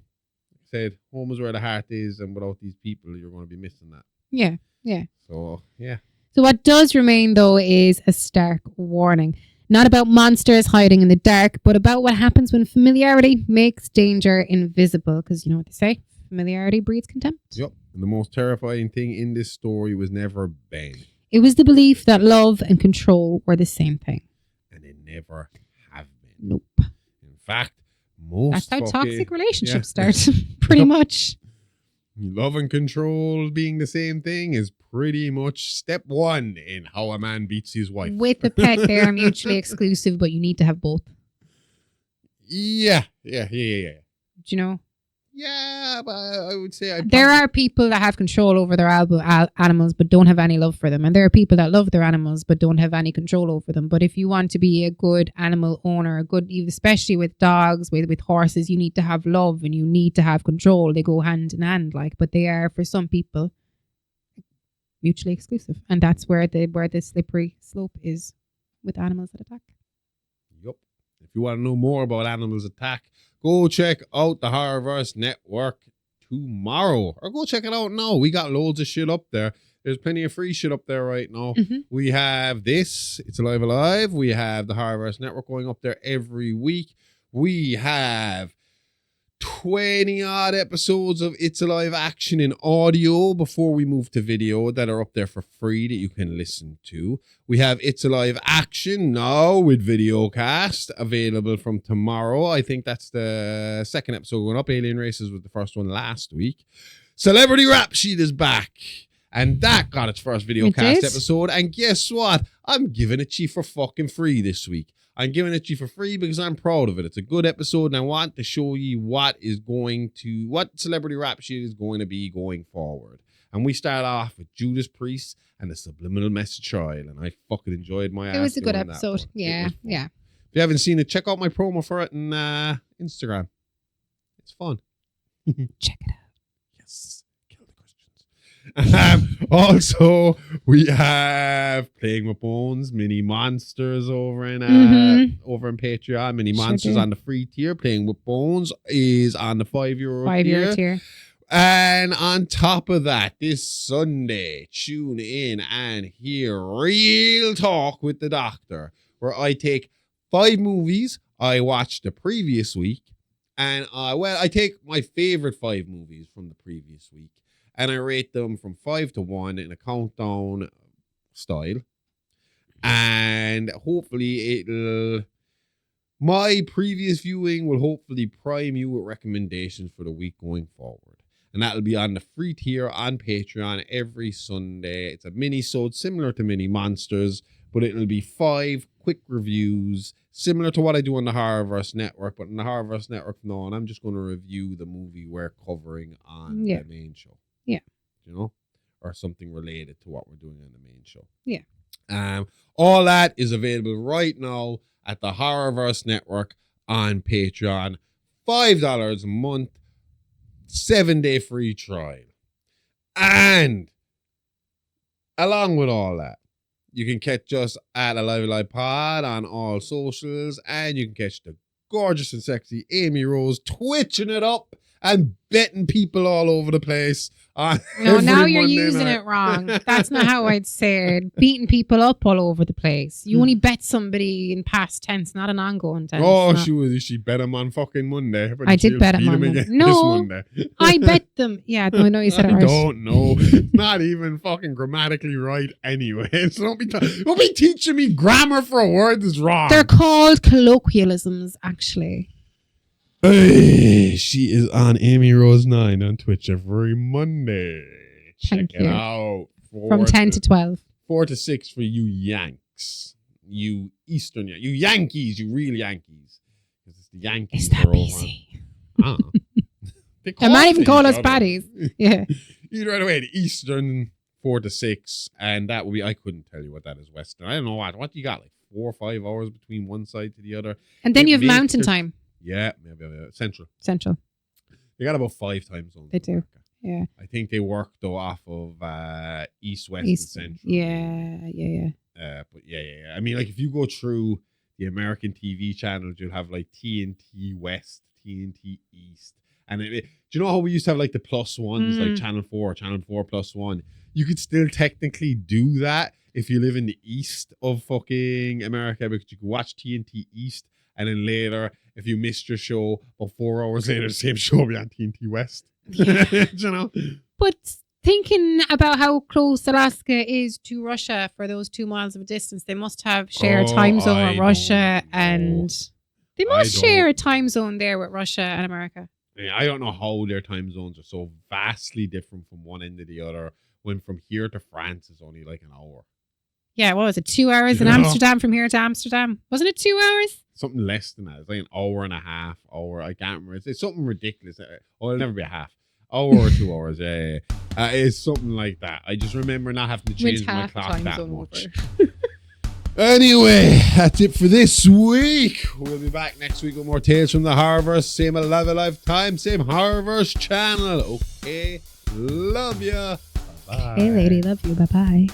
said, home is where the heart is, and without these people, you're going to be missing that. Yeah, yeah. So, yeah. So what does remain, though, is a stark warning. Not about monsters hiding in the dark, but about what happens when familiarity makes danger invisible. Because you know what they say? Familiarity breeds contempt. Yep. And the most terrifying thing in this story was never Ben. It was the belief that love and control were the same thing. And they never have been. Nope. In fact, most that's how toxic relationships start. Pretty much. Love and control being the same thing is pretty much step one in how a man beats his wife. With the pet, they are mutually exclusive, but you need to have both. Yeah. Do you know? Yeah, but I would say there are people that have control over their animals but don't have any love for them, and there are people that love their animals but don't have any control over them. But if you want to be a good animal owner, especially with dogs, with horses, you need to have love and you need to have control. They go hand in hand, but they are, for some people, mutually exclusive, and that's where the slippery slope is with animals that attack. Yep. If you want to know more about animals attack, go check out the Horrorverse Network tomorrow. Or go check it out now. We got loads of shit up there. There's plenty of free shit up there right now. We have this. It's Alive. We have the Horrorverse Network going up there every week. We have 20 odd episodes of It's Alive Action in audio before we move to video that are up there for free that you can listen to. We have It's Alive Action now with videocast available from tomorrow. I think that's the second episode going up. Alien Races was the first one last week. Celebrity Rap Sheet is back. And that got its first videocast episode. And guess what? I'm giving it to you for fucking free this week. I'm giving it to you for free because I'm proud of it. It's a good episode and I want to show you what Celebrity Rap Sheet is going to be going forward. And we start off with Judas Priest and the Subliminal Message Trial. And I fucking enjoyed my ass. It was a good episode. Yeah. If you haven't seen it, check out my promo for it on Instagram. It's fun. Check it out. Yes. Kill the Christians. Also, we have Playing with Bones, Mini Monsters over in Patreon. Mini Monsters do. on the free tier. Playing with Bones is on the €5 €5 tier. And on top of that, this Sunday, tune in and hear Real Talk with the Doctor, where I take 5 movies I watched the previous week, and I take my favorite 5 movies from the previous week, and I rate them from 5 to 1 in a countdown style, and hopefully my previous viewing will hopefully prime you with recommendations for the week going forward. And that'll be on the free tier on Patreon every Sunday. It's a mini-sode similar to Mini Monsters, but it'll be 5 quick reviews, similar to what I do on the Horrorverse Network. But on the Horrorverse Network, no, and I'm just going to review the movie we're covering on the main show. Yeah. You know? Or something related to what we're doing on the main show. Yeah. All that is available right now at the Horrorverse Network on Patreon. $5 a month. 7-day free trial. And along with all that, you can catch us at Alive Pod on all socials, and you can catch the gorgeous and sexy Amy Rose twitching it up and betting people all over the place. No, now you're Monday using night. it wrong. That's not how I'd say it. Beating people up all over the place. You only bet somebody in past tense, not an ongoing tense. Oh, not. she bet him on fucking Monday. I did bet him on Monday. This No, Monday. I bet them. Yeah, no, I know you said it right. I don't know. Not even fucking grammatically right anyway. So don't be teaching me grammar for a word that's wrong. They're called colloquialisms, actually. Hey, she is on Amy Rose 9 on Twitch every Monday. Check Thank it you. out. From 10 to 12. 4 to 6 for you Yanks. You Eastern Yanks. You Yankees. You real Yankees. Because it's the Yankees. Is that are over. BC? They might even call us each other. baddies. Yeah. Either right away, the Eastern 4 to 6. And that would be, I couldn't tell you what that is, Western. I don't know what do you got, like 4 or 5 hours between one side to the other. And then It you have makes mountain it- time. Yeah, maybe Central. They got about 5 time zones. They in do. America. Yeah. I think they work though off of East, West, East. and Central. Yeah. But yeah. I mean, like if you go through the American TV channels, you'll have like TNT West, TNT East, and do you know how we used to have like the plus ones, like Channel 4 plus 1? You could still technically do that if you live in the east of fucking America, because you could watch TNT East. And then later, if you missed your show, about 4 hours later, the same show will be on TNT West. Yeah. You know? But thinking about how close Alaska is to Russia for those 2 miles of a distance, they must have shared time zone with Russia, and they must share a time zone there with Russia and America. Yeah, I don't know how their time zones are so vastly different from one end to the other, when from here to France is only like an hour. Yeah, what was it? 2 hours in Amsterdam from here to Amsterdam? Wasn't it 2 hours? Something less than that. It's like an hour and a half. I can't remember. It's something ridiculous. Oh, it'll never be a half. Hour or 2 hours. Yeah. It's something like that. I just remember not having to change my clock that much. Anyway, that's it for this week. We'll be back next week with more tales from the Horrorverse. Same Alive time, same Horrorverse channel. Okay. Love ya. Bye-bye. Hey, lady. Love you. Bye-bye.